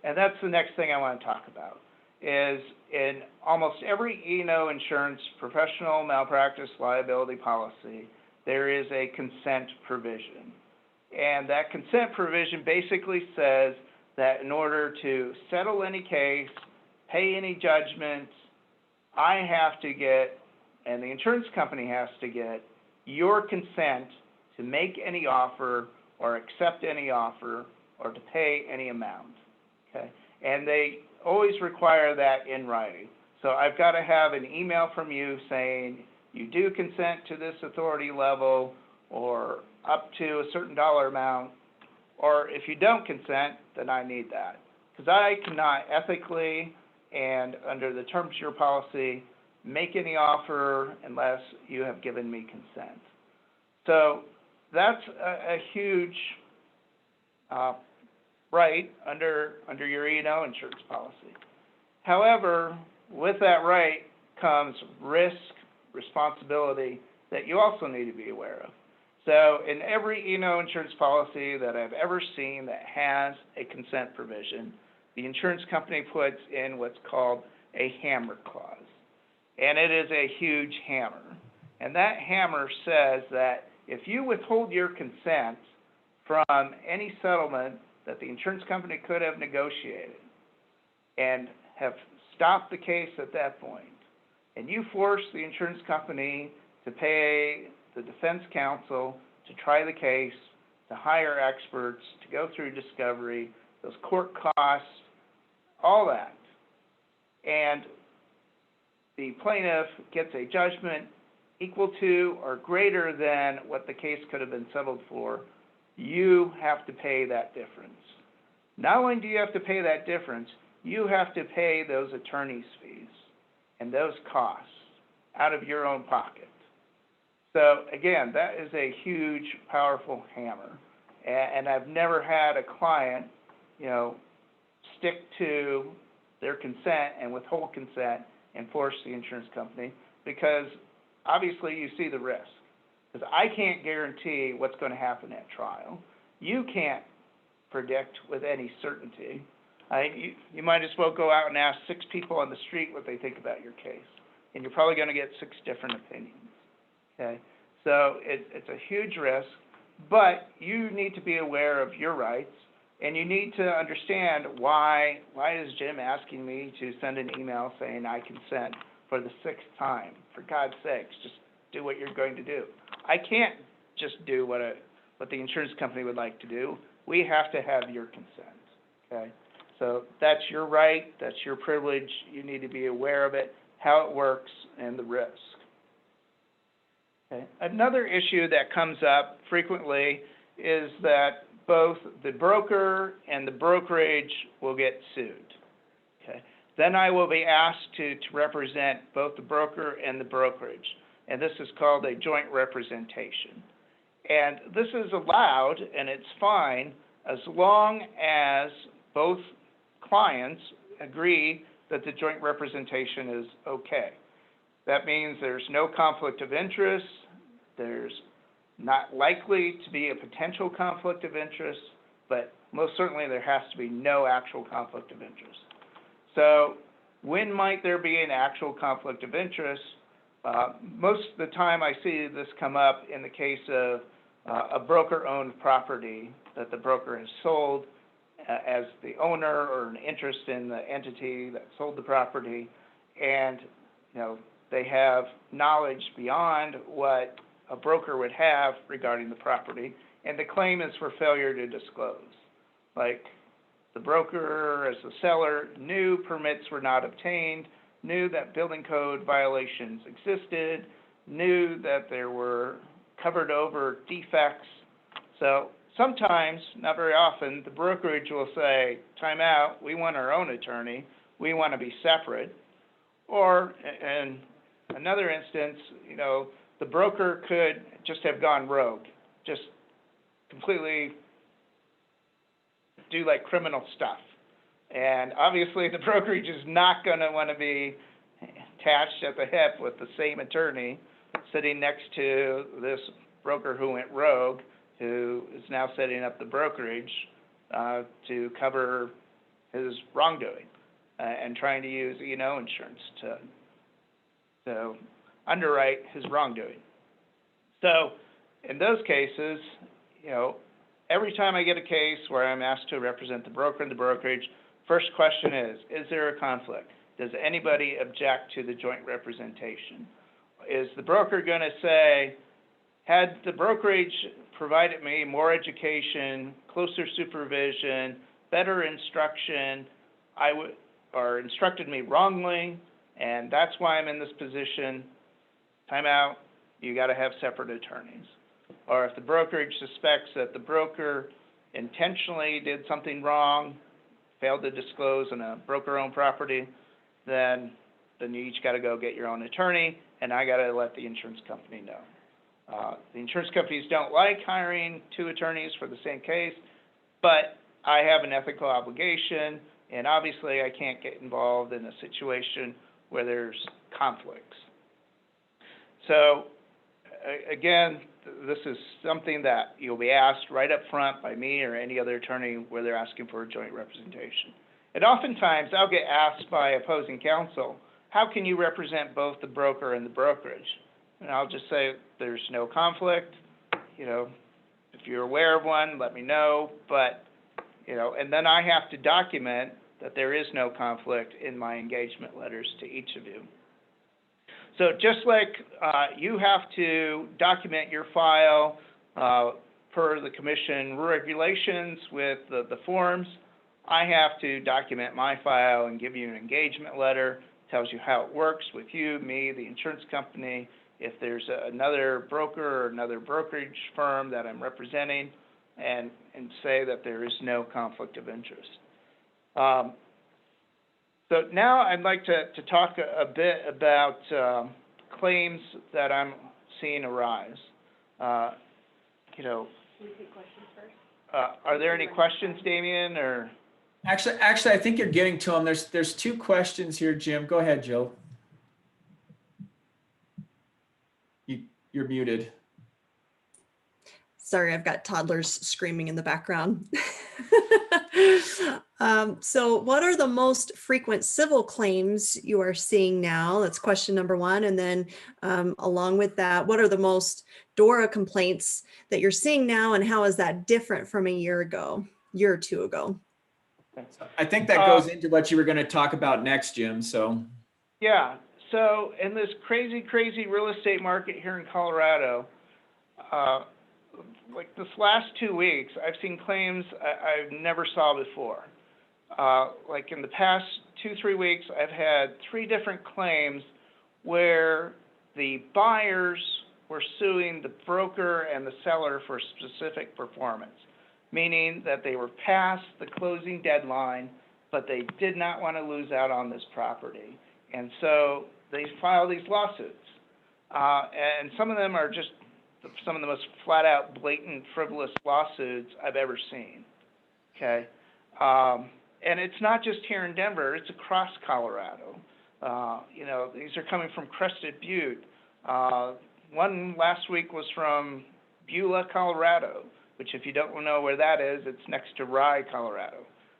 And that's the next thing I want to talk about, is in almost every E&O insurance professional malpractice liability policy, there is a consent provision. And that consent provision basically says that in order to settle any case, pay any judgments, I have to get, and the insurance company has to get, your consent to make any offer or accept any offer or to pay any amount. Okay, and they always require that in writing. So I've got to have an email from you saying you do consent to this authority level or up to a certain dollar amount, or if you don't consent, then I need that. Because I cannot ethically and under the terms of your policy make any offer unless you have given me consent. So that's a huge right under your E&O insurance policy. However, with that right comes risk, responsibility that you also need to be aware of. So in every E&O insurance policy that I've ever seen that has a consent provision, the insurance company puts in what's called a hammer clause. And it is a huge hammer. And that hammer says that if you withhold your consent from any settlement that the insurance company could have negotiated and have stopped the case at that point, and you force the insurance company to pay the defense counsel to try the case, to hire experts, to go through discovery, those court costs, all that, and the plaintiff gets a judgment equal to or greater than what the case could have been settled for, you have to pay that difference. Not only do you have to pay that difference, you have to pay those attorney's fees and those costs out of your own pocket. So again, that is a huge, powerful hammer. And I've never had a client, you know, stick to their consent and withhold consent and force the insurance company, because obviously you see the risk. Because I can't guarantee what's going to happen at trial. You can't predict with any certainty. You might as well go out and ask 6 people on the street what they think about your case, and you're probably going to get 6 different opinions. Okay, so it's a huge risk, but you need to be aware of your rights. And you need to understand why is Jim asking me to send an email saying I consent for the 6th time? For God's sakes, just do what you're going to do. I can't just do what the insurance company would like to do. We have to have your consent, okay? So that's your right, that's your privilege. You need to be aware of it, how it works, and the risk. Okay. Another issue that comes up frequently is that both the broker and the brokerage will get sued. Okay. Then I will be asked to represent both the broker and the brokerage, and this is called a joint representation. And this is allowed, and it's fine, as long as both clients agree that the joint representation is okay. That means there's no conflict of interest, there's not likely to be a potential conflict of interest, but most certainly there has to be no actual conflict of interest. So when might there be an actual conflict of interest? Most of the time I see this come up in the case of a broker-owned property that the broker has sold as the owner or an interest in the entity that sold the property, and they have knowledge beyond what a broker would have regarding the property, and the claim is for failure to disclose. Like the broker, as the seller, knew permits were not obtained, knew that building code violations existed, knew that there were covered over defects. So sometimes, not very often, the brokerage will say, time out, we want our own attorney, we want to be separate. Or in another instance, the broker could just have gone rogue, just completely do like criminal stuff. And obviously the brokerage is not going to want to be attached at the hip with the same attorney sitting next to this broker who went rogue, who is now setting up the brokerage to cover his wrongdoing and trying to use E&O insurance to underwrite his wrongdoing. So in those cases, every time I get a case where I'm asked to represent the broker and the brokerage, first question is there a conflict? Does anybody object to the joint representation? Is the broker going to say, had the brokerage provided me more education, closer supervision, better instruction, or instructed me wrongly, and that's why I'm in this position, time out, you got to have separate attorneys. Or if the brokerage suspects that the broker intentionally did something wrong, failed to disclose on a broker-owned property, then you each got to go get your own attorney, and I got to let the insurance company know. The insurance companies don't like hiring 2 attorneys for the same case, but I have an ethical obligation, and obviously I can't get involved in a situation where there's conflicts. So again, this is something that you'll be asked right up front by me or any other attorney where they're asking for a joint representation. And oftentimes I'll get asked by opposing counsel, how can you represent both the broker and the brokerage? And I'll just say there's no conflict. If you're aware of one, let me know. But, and then I have to document that there is no conflict in my engagement letters to each of you. So just like you have to document your file per the commission regulations with the forms, I have to document my file and give you an engagement letter. Tells you how it works with you, me, the insurance company, if there's another broker or another brokerage firm that I'm representing, and say that there is no conflict of interest. So now I'd like to talk a bit about claims that I'm seeing arise. Can we take questions first? Are there any questions, Damien, or? Actually, I think you're getting to them. There's 2 questions here, Jim. Go ahead, Jill. You're muted. Sorry, I've got toddlers screaming in the background. So what are the most frequent civil claims you are seeing now? That's question number 1. And then along with that, what are the most DORA complaints that you're seeing now, and how is that different from a year ago? year or two ago. I think that goes into what you were going to talk about next, Jim. So Yeah. So in this crazy, crazy real estate market here in Colorado, like this last 2 weeks, I've seen claims I've never saw before. Like in the past 2-3 weeks, I've had 3 different claims where the buyers were suing the broker and the seller for specific performance, meaning that they were past the closing deadline, but they did not want to lose out on this property. And so they filed these lawsuits. And some of them are just some of the most flat out blatant frivolous lawsuits I've ever seen, okay? And it's not just here in Denver, it's across Colorado. You know, these are coming from Crested Butte. One last week was from Beulah, Colorado, which if you don't know where that is, it's next to Rye, Colorado,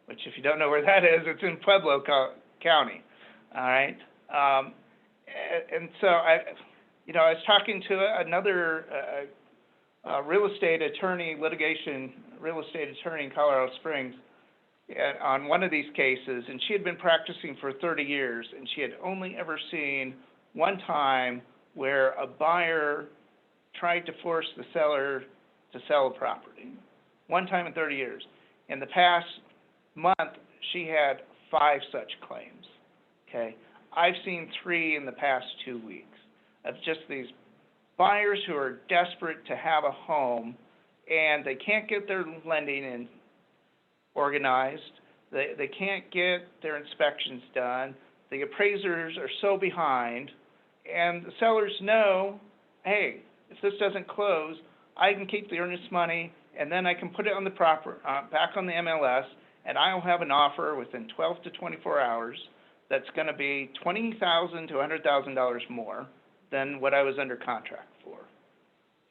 which if you don't know where that is, it's in Pueblo County, all right? And so I was talking to another real estate attorney in Colorado Springs on one of these cases, and she had been practicing for 30 years, and she had only ever seen one time where a buyer tried to force the seller to sell a property. One time in 30 years. In the past month, she had 5 such claims, okay? I've seen 3 in the past 2 weeks of just these buyers who are desperate to have a home, and they can't get their lending in organized. They can't get their inspections done. The appraisers are so behind, and the sellers know, hey, if this doesn't close, I can keep the earnest money, and then I can put it on the back on the MLS, and I'll have an offer within 12 to 24 hours that's going to be $20,000 to $100,000 more than what I was under contract for.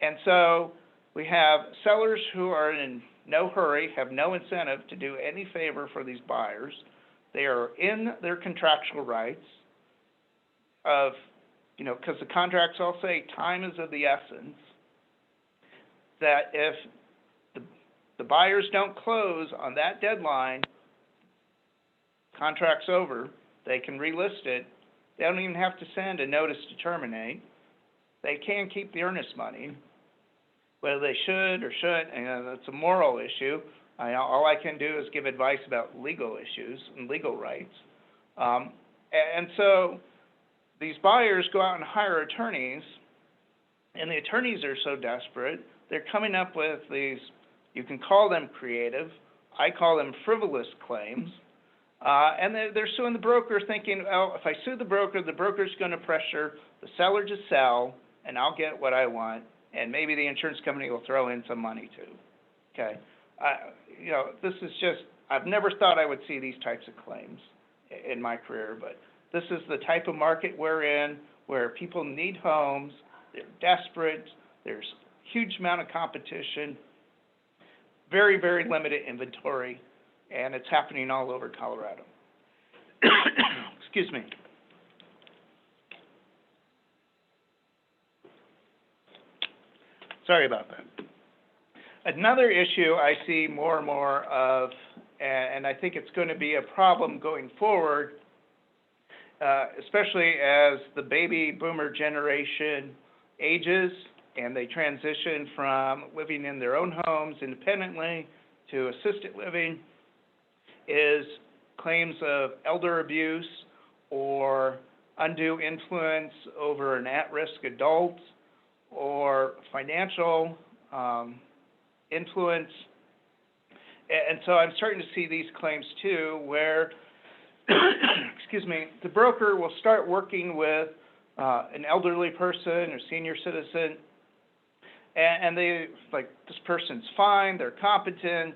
And so we have sellers who are in no hurry, have no incentive to do any favor for these buyers. They are in their contractual rights of, because the contracts all say time is of the essence, that if the buyers don't close on that deadline, contract's over, they can relist it. They don't even have to send a notice to terminate. They can keep the earnest money. Whether they should or shouldn't, and that's a moral issue. All I can do is give advice about legal issues and legal rights. And so these buyers go out and hire attorneys, and the attorneys are so desperate, they're coming up with these, you can call them creative, I call them frivolous claims, and they're suing the broker thinking, oh, if I sue the broker's going to pressure the seller to sell, and I'll get what I want. And maybe the insurance company will throw in some money too, okay? This is just, I've never thought I would see these types of claims in my career, but this is the type of market we're in where people need homes, they're desperate, there's huge amount of competition, very, very limited inventory, and it's happening all over Colorado. Excuse me. Sorry about that. Another issue I see more and more of, and I think it's going to be a problem going forward, especially as the baby boomer generation ages and they transition from living in their own homes independently to assisted living, is claims of elder abuse or undue influence over an at-risk adult, or financial influence. And so I'm starting to see these claims too, where, excuse me, the broker will start working with an elderly person or senior citizen, and they, like, this person's fine, they're competent,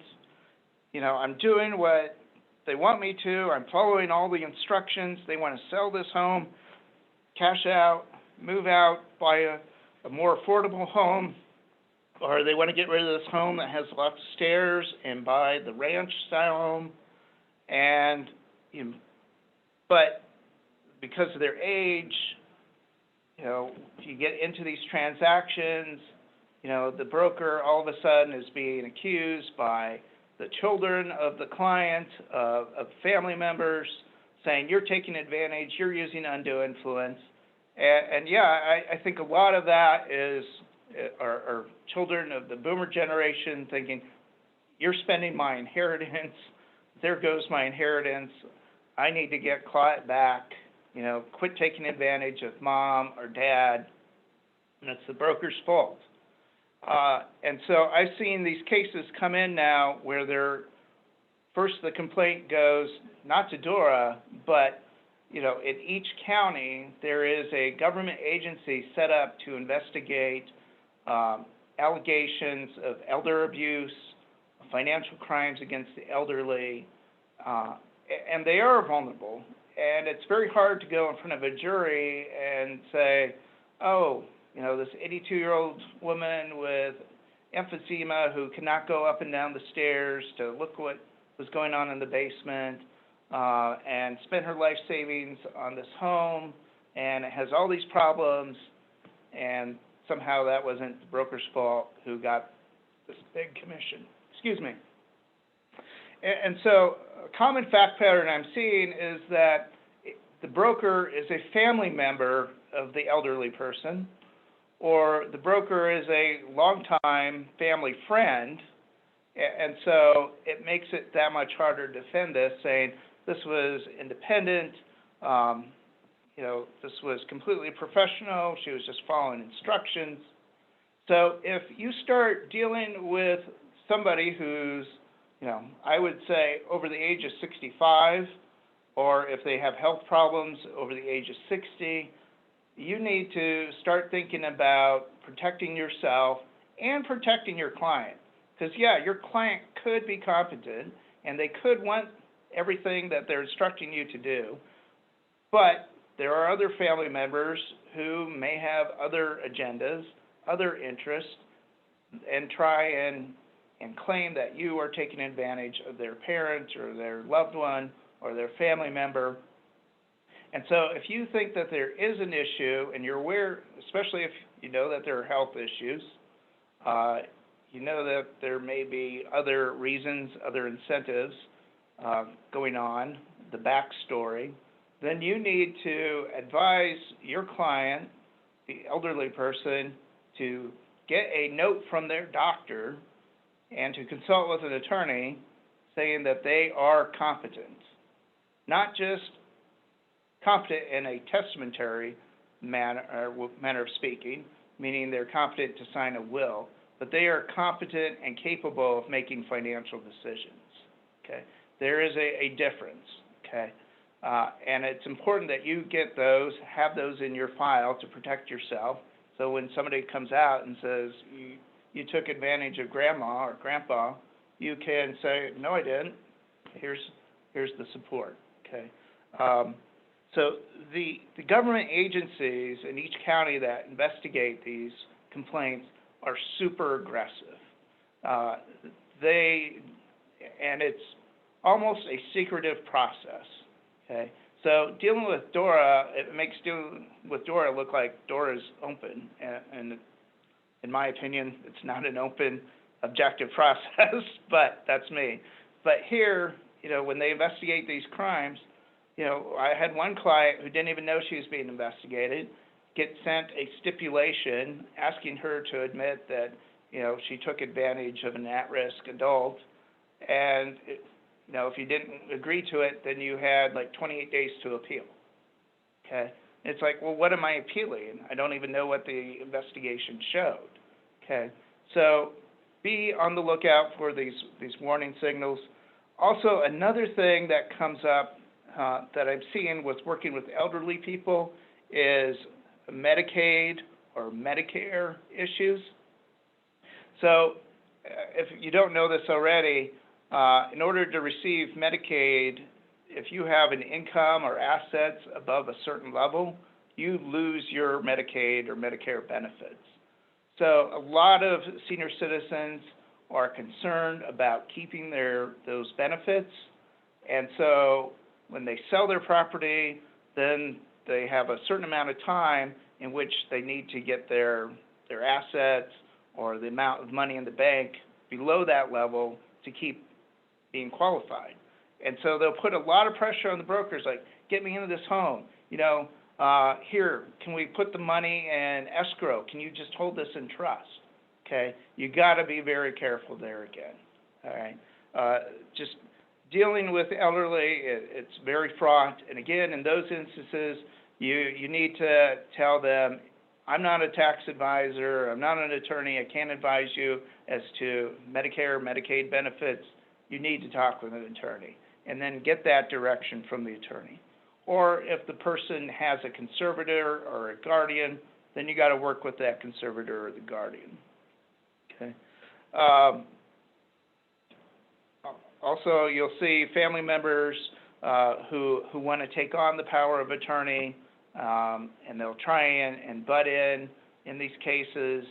I'm doing what they want me to, I'm following all the instructions, they want to sell this home, cash out, move out, buy a more affordable home, or they want to get rid of this home that has lots of stairs and buy the ranch style home. And but because of their age, if you get into these transactions, the broker all of a sudden is being accused by the children of the client, of family members, saying you're taking advantage, you're using undue influence. And yeah, I think a lot of that are children of the boomer generation thinking, you're spending my inheritance, there goes my inheritance, I need to get Clot back, quit taking advantage of mom or dad, and it's the broker's fault. And so I've seen these cases come in now where first the complaint goes not to DORA, but in each county there is a government agency set up to investigate allegations of elder abuse, financial crimes against the elderly, and they are vulnerable. And it's very hard to go in front of a jury and say, oh, this 82-year-old woman with emphysema who cannot go up and down the stairs to look what was going on in the basement and spend her life savings on this home, and it has all these problems, and somehow that wasn't the broker's fault who got this big commission. Excuse me. And so a common fact pattern I'm seeing is that the broker is a family member of the elderly person, or the broker is a longtime family friend, and so it makes it that much harder to defend this, saying this was independent, this was completely professional, she was just following instructions. So if you start dealing with somebody who's, I would say over the age of 65, or if they have health problems over the age of 60, you need to start thinking about protecting yourself and protecting your client. Because, yeah, your client could be competent, and they could want everything that they're instructing you to do, but there are other family members who may have other agendas, other interests, and try and claim that you are taking advantage of their parent or their loved one or their family member. And so if you think that there is an issue and you're aware, especially if you know that there are health issues, you know that there may be other reasons, other incentives going on, the backstory, then you need to advise your client, the elderly person, to get a note from their doctor and to consult with an attorney saying that they are competent. Not just competent in a testamentary manner of speaking, meaning they're competent to sign a will, but they are competent and capable of making financial decisions, okay? There is a difference, okay? And it's important that you get those, have those in your file to protect yourself, so when somebody comes out and says, you took advantage of grandma or grandpa, you can say, no, I didn't. Here's the support, okay? So the government agencies in each county that investigate these complaints are super aggressive. And it's almost a secretive process, okay? So dealing with DORA, it makes dealing with DORA look like DORA's open, and in my opinion, it's not an open, objective process, but that's me. But here, when they investigate these crimes, I had one client who didn't even know she was being investigated, get sent a stipulation asking her to admit that, she took advantage of an at-risk adult, and, if you didn't agree to it, then you had like 28 days to appeal, okay? It's like, well, what am I appealing? I don't even know what the investigation showed, okay? So be on the lookout for these warning signals. Also, another thing that comes up that I'm seeing with working with elderly people is Medicaid or Medicare issues. So if you don't know this already, in order to receive Medicaid, if you have an income or assets above a certain level, you lose your Medicaid or Medicare benefits. So a lot of senior citizens are concerned about keeping those benefits, and so when they sell their property, then they have a certain amount of time in which they need to get their assets or the amount of money in the bank below that level to keep being qualified. And so they'll put a lot of pressure on the brokers, like, get me into this home, here, can we put the money in escrow? Can you just hold this in trust? Okay, you got to be very careful there again. All right, just dealing with elderly, it's very fraught. And again, in those instances, you need to tell them, I'm not a tax advisor, I'm not an attorney, I can't advise you as to Medicare, Medicaid benefits. You need to talk with an attorney, and then get that direction from the attorney. Or if the person has a conservator or a guardian, then you got to work with that conservator or the guardian. Okay. Also, you'll see family members who want to take on the power of attorney, and they'll try and butt in these cases,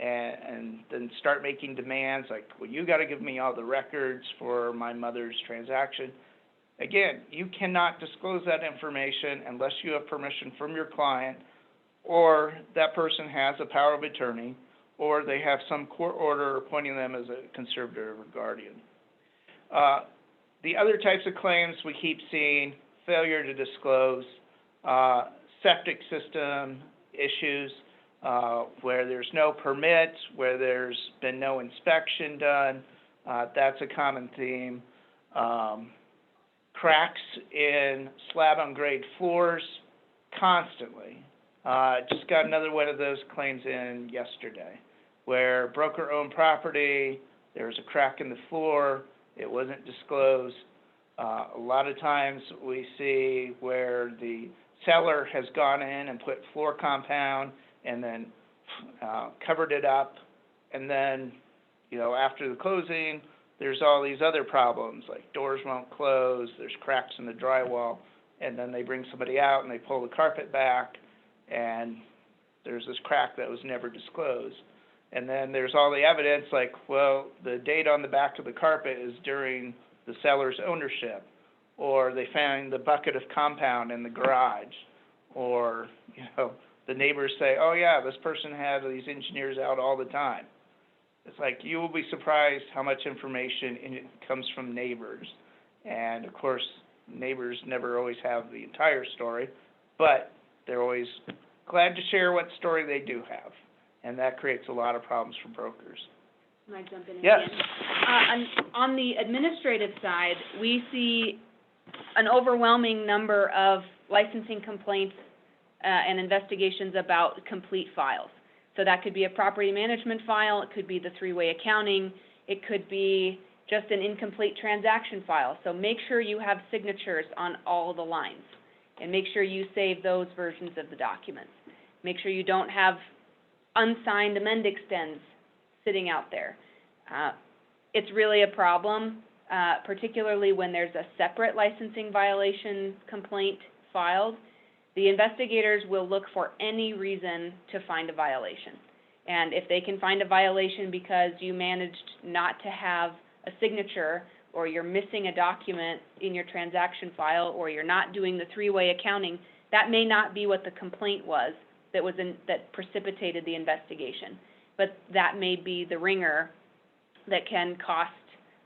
and then start making demands like, well, you got to give me all the records for my mother's transaction. Again, you cannot disclose that information unless you have permission from your client, or that person has a power of attorney, or they have some court order appointing them as a conservator or guardian. The other types of claims we keep seeing, failure to disclose, septic system issues, where there's no permit, where there's been no inspection done, that's a common theme. Cracks in slab-on-grade floors constantly. Just got another one of those claims in yesterday, where broker-owned property, there was a crack in the floor, it wasn't disclosed. A lot of times we see where the seller has gone in and put floor compound and then covered it up, and then, after the closing, there's all these other problems, like doors won't close, there's cracks in the drywall, and then they bring somebody out and they pull the carpet back, and there's this crack that was never disclosed. And then there's all the evidence, like, well, the date on the back of the carpet is during the seller's ownership, or they found the bucket of compound in the garage, or, the neighbors say, oh yeah, this person had these engineers out all the time. It's like, you will be surprised how much information comes from neighbors. And of course, neighbors never always have the entire story, but they're always glad to share what story they do have. And that creates a lot of problems for brokers. Can I jump in again? Yes. On the administrative side, we see an overwhelming number of licensing complaints and investigations about complete files. So that could be a property management file, it could be the three-way accounting, it could be just an incomplete transaction file. So make sure you have signatures on all the lines, and make sure you save those versions of the documents. Make sure you don't have unsigned amend extends sitting out there. It's really a problem, particularly when there's a separate licensing violation complaint filed. The investigators will look for any reason to find a violation. And if they can find a violation because you managed not to have a signature, or you're missing a document in your transaction file, or you're not doing the three-way accounting, that may not be what the complaint was that precipitated the investigation. But that may be the ringer that can cost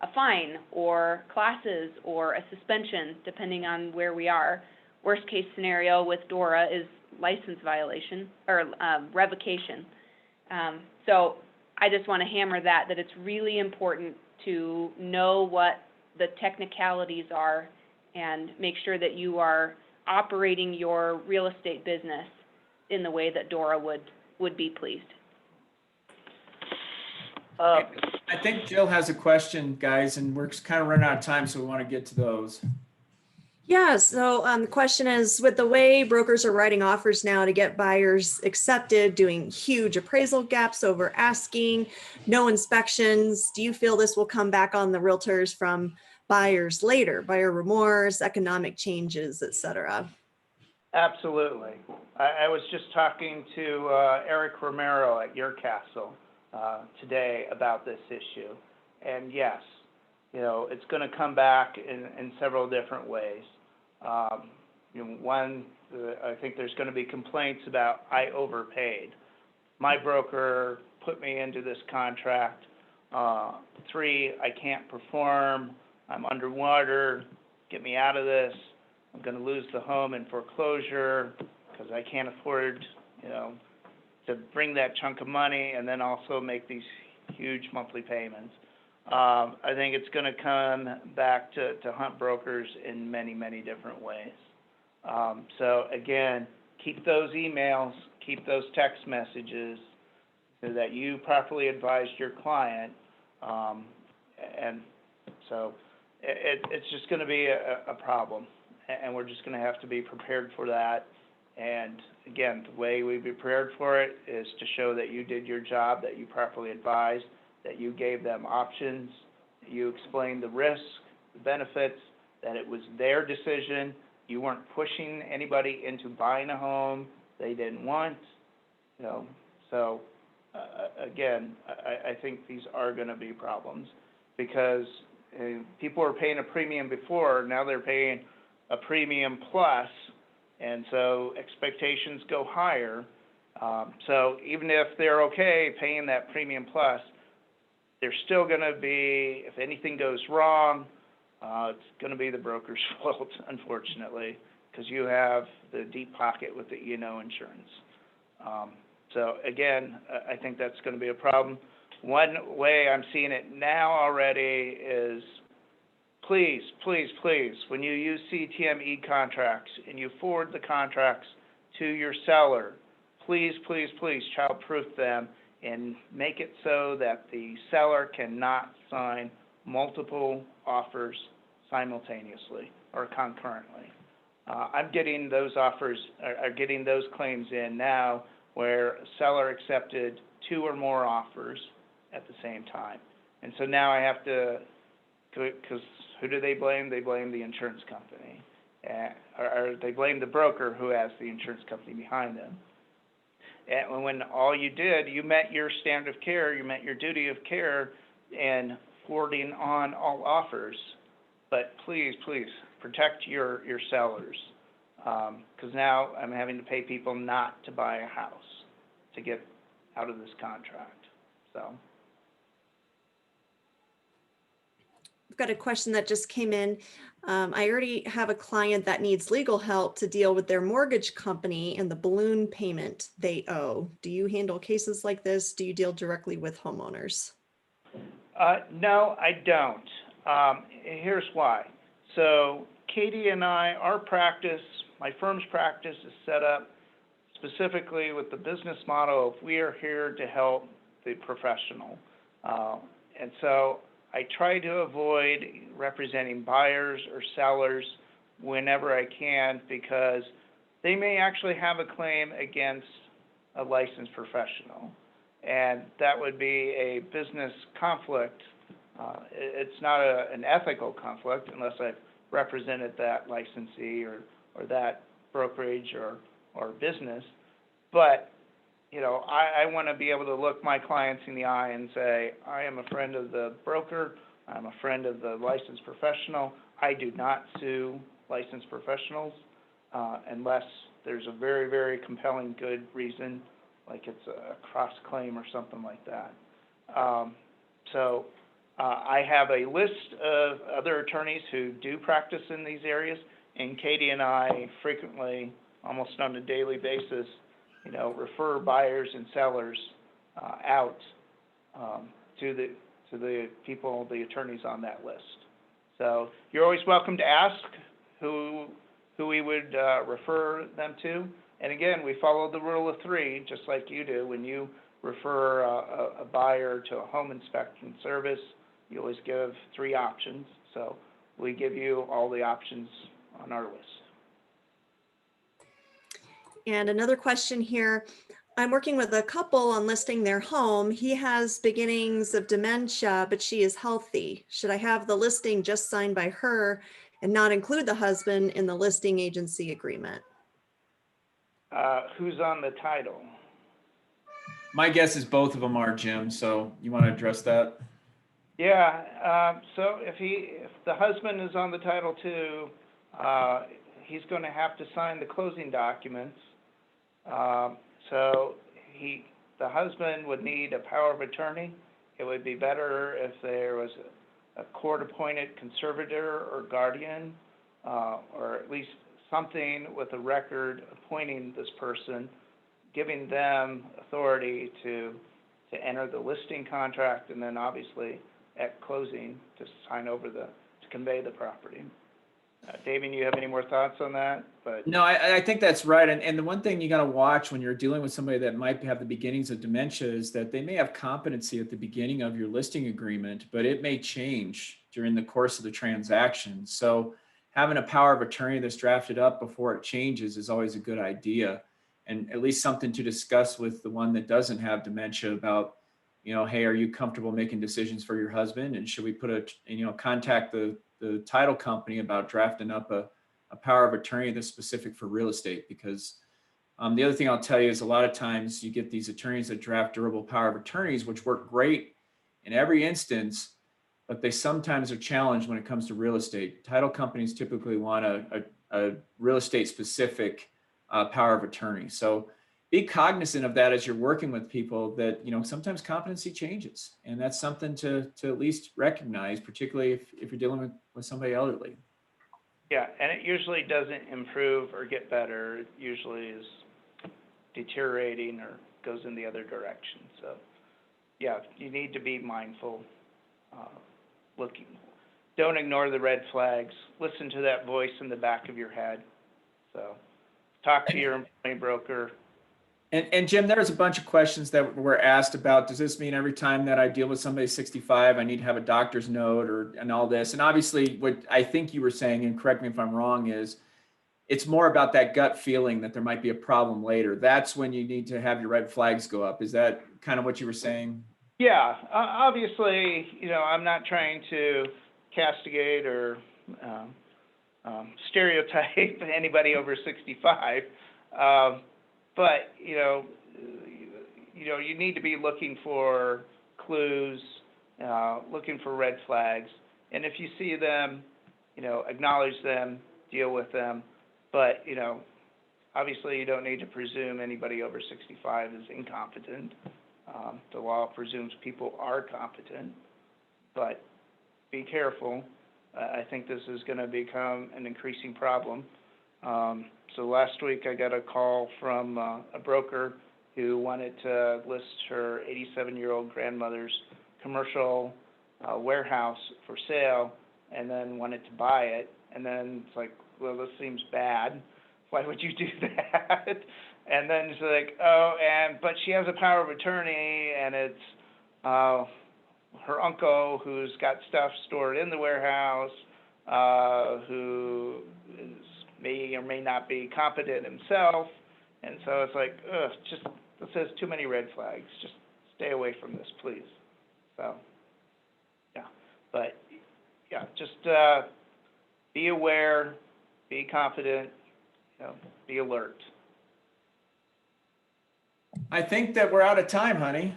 a fine, or classes, or a suspension, depending on where we are. Worst case scenario with DORA is license violation, or revocation. So I just want to hammer that it's really important to know what the technicalities are and make sure that you are operating your real estate business in the way that DORA would be pleased. I think Jill has a question, guys, and we're kind of running out of time, so we want to get to those. Yeah, so the question is, with the way brokers are writing offers now to get buyers accepted, doing huge appraisal gaps over asking, no inspections, do you feel this will come back on the realtors from buyers later, buyer remorse, economic changes, et cetera? Absolutely. I was just talking to Eric Romero at Your Castle today about this issue. And yes, it's going to come back in several different ways. One, I think there's going to be complaints about I overpaid. My broker put me into this contract. 3, I can't perform. I'm underwater, get me out of this, I'm gonna lose the home in foreclosure because I can't afford, to bring that chunk of money and then also make these huge monthly payments. I think it's gonna come back to hunt brokers in many, many different ways. So again, keep those emails, keep those text messages so that you properly advised your client. And so it's just going to be a problem, and we're just going to have to be prepared for that. And again, the way we be prepared for it is to show that you did your job, that you properly advised, that you gave them options, that you explained the risks, the benefits, that it was their decision. You weren't pushing anybody into buying a home they didn't want. So again, I think these are going to be problems because people were paying a premium before, now they're paying a premium plus, and so expectations go higher. So even if they're okay paying that premium plus, they're still going to be, if anything goes wrong, it's going to be the broker's fault, unfortunately, because you have the deep pocket with the E&O insurance. So again, I think that's going to be a problem. One way I'm seeing it now already is please, please, please, when you use CTM contracts and you forward the contracts to your seller, please, please, please child-proof them and make it so that the seller cannot sign multiple offers simultaneously or concurrently. I'm getting those offers, or getting those claims in now where a seller accepted 2 or more offers at the same time. And so now I have to, because who do they blame? They blame the insurance company. Or they blame the broker who has the insurance company behind them. And when all you did, you met your standard of care, you met your duty of care in forwarding on all offers. But please, please, protect your sellers. Because now I'm having to pay people not to buy a house to get out of this contract. So. I've got a question that just came in. I already have a client that needs legal help to deal with their mortgage company and the balloon payment they owe. Do you handle cases like this? Do you deal directly with homeowners? No, I don't. Here's why. So Katie and I, our practice, my firm's practice is set up specifically with the business model of we are here to help the professional. And so I try to avoid representing buyers or sellers whenever I can because they may actually have a claim against a licensed professional. And that would be a business conflict. It's not an ethical conflict unless I've represented that licensee or that brokerage or business. But, I want to be able to look my clients in the eye and say, I am a friend of the broker, I'm a friend of the licensed professional. I do not sue licensed professionals unless there's a very, very compelling good reason, like it's a cross-claim or something like that. So I have a list of other attorneys who do practice in these areas, and Katie and I frequently, almost on a daily basis, refer buyers and sellers out to the people, the attorneys on that list. So you're always welcome to ask who we would refer them to. And again, we follow the rule of 3, just like you do. When you refer a buyer to a home inspection service, you always give 3 options. So we give you all the options on our list. And another question here. I'm working with a couple on listing their home. He has beginnings of dementia, but she is healthy. Should I have the listing just signed by her and not include the husband in the listing agency agreement? Who's on the title? My guess is both of them are, Jim. So you want to address that? Yeah. So if the husband is on the title too, he's going to have to sign the closing documents. So the husband would need a power of attorney. It would be better if there was a court-appointed conservator or guardian, or at least something with a record appointing this person, giving them authority to enter the listing contract, and then obviously at closing to sign over to convey the property. Damien, you have any more thoughts on that? But No, I think that's right. And the one thing you got to watch when you're dealing with somebody that might have the beginnings of dementia is that they may have competency at the beginning of your listing agreement, but it may change during the course of the transaction. So having a power of attorney that's drafted up before it changes is always a good idea. And at least something to discuss with the one that doesn't have dementia about, hey, are you comfortable making decisions for your husband? And should we contact the title company about drafting up a power of attorney that's specific for real estate? Because the other thing I'll tell you is a lot of times you get these attorneys that draft durable power of attorneys, which work great in every instance, but they sometimes are challenged when it comes to real estate. Title companies typically want a real estate specific power of attorney. So be cognizant of that as you're working with people, that sometimes competency changes, and that's something to at least recognize, particularly if you're dealing with somebody elderly. yeah, and it usually doesn't improve or get better. It usually is deteriorating or goes in the other direction. So yeah, you need to be mindful, looking. Don't ignore the red flags. Listen to that voice in the back of your head. So talk to your employee broker. And Jim, there was a bunch of questions that were asked about, does this mean every time that I deal with somebody 65, I need to have a doctor's note and all this? And obviously what I think you were saying, and correct me if I'm wrong, is it's more about that gut feeling that there might be a problem later. That's when you need to have your red flags go up. Is that kind of what you were saying? Yeah, obviously, I'm not trying to castigate or stereotype anybody over 65. But, you need to be looking for clues, looking for red flags. And if you see them, acknowledge them, deal with them. But, obviously you don't need to presume anybody over 65 is incompetent. The law presumes people are competent, but be careful. I think this is going to become an increasing problem. So last week I got a call from a broker who wanted to list her 87-year-old grandmother's commercial warehouse for sale, and then wanted to buy it. And then it's like, well, this seems bad. Why would you do that? And then it's like, but she has a power of attorney, and it's her uncle who's got stuff stored in the warehouse, who may or may not be competent himself. And so it's like, this has too many red flags. Just stay away from this, please. So, yeah. But, yeah, just be aware, be confident, be alert. I think that we're out of time, honey.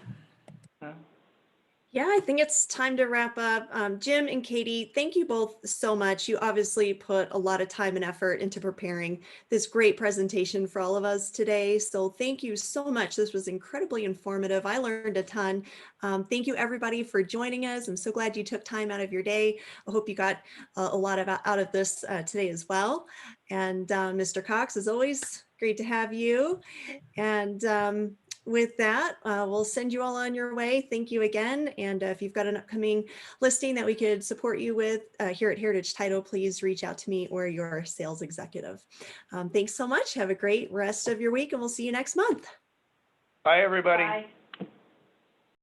Yeah, I think it's time to wrap up. Jim and Katie, thank you both so much. You obviously put a lot of time and effort into preparing this great presentation for all of us today. So thank you so much. This was incredibly informative. I learned a ton. Thank you everybody for joining us. I'm so glad you took time out of your day. I hope you got a lot out of this today as well. And Mr. Cox, as always, great to have you. And with that, we'll send you all on your way. Thank you again. And if you've got an upcoming listing that we could support you with here at Heritage Title, please reach out to me or your sales executive. Thanks so much. Have a great rest of your week, and we'll see you next month. Bye, everybody. Bye.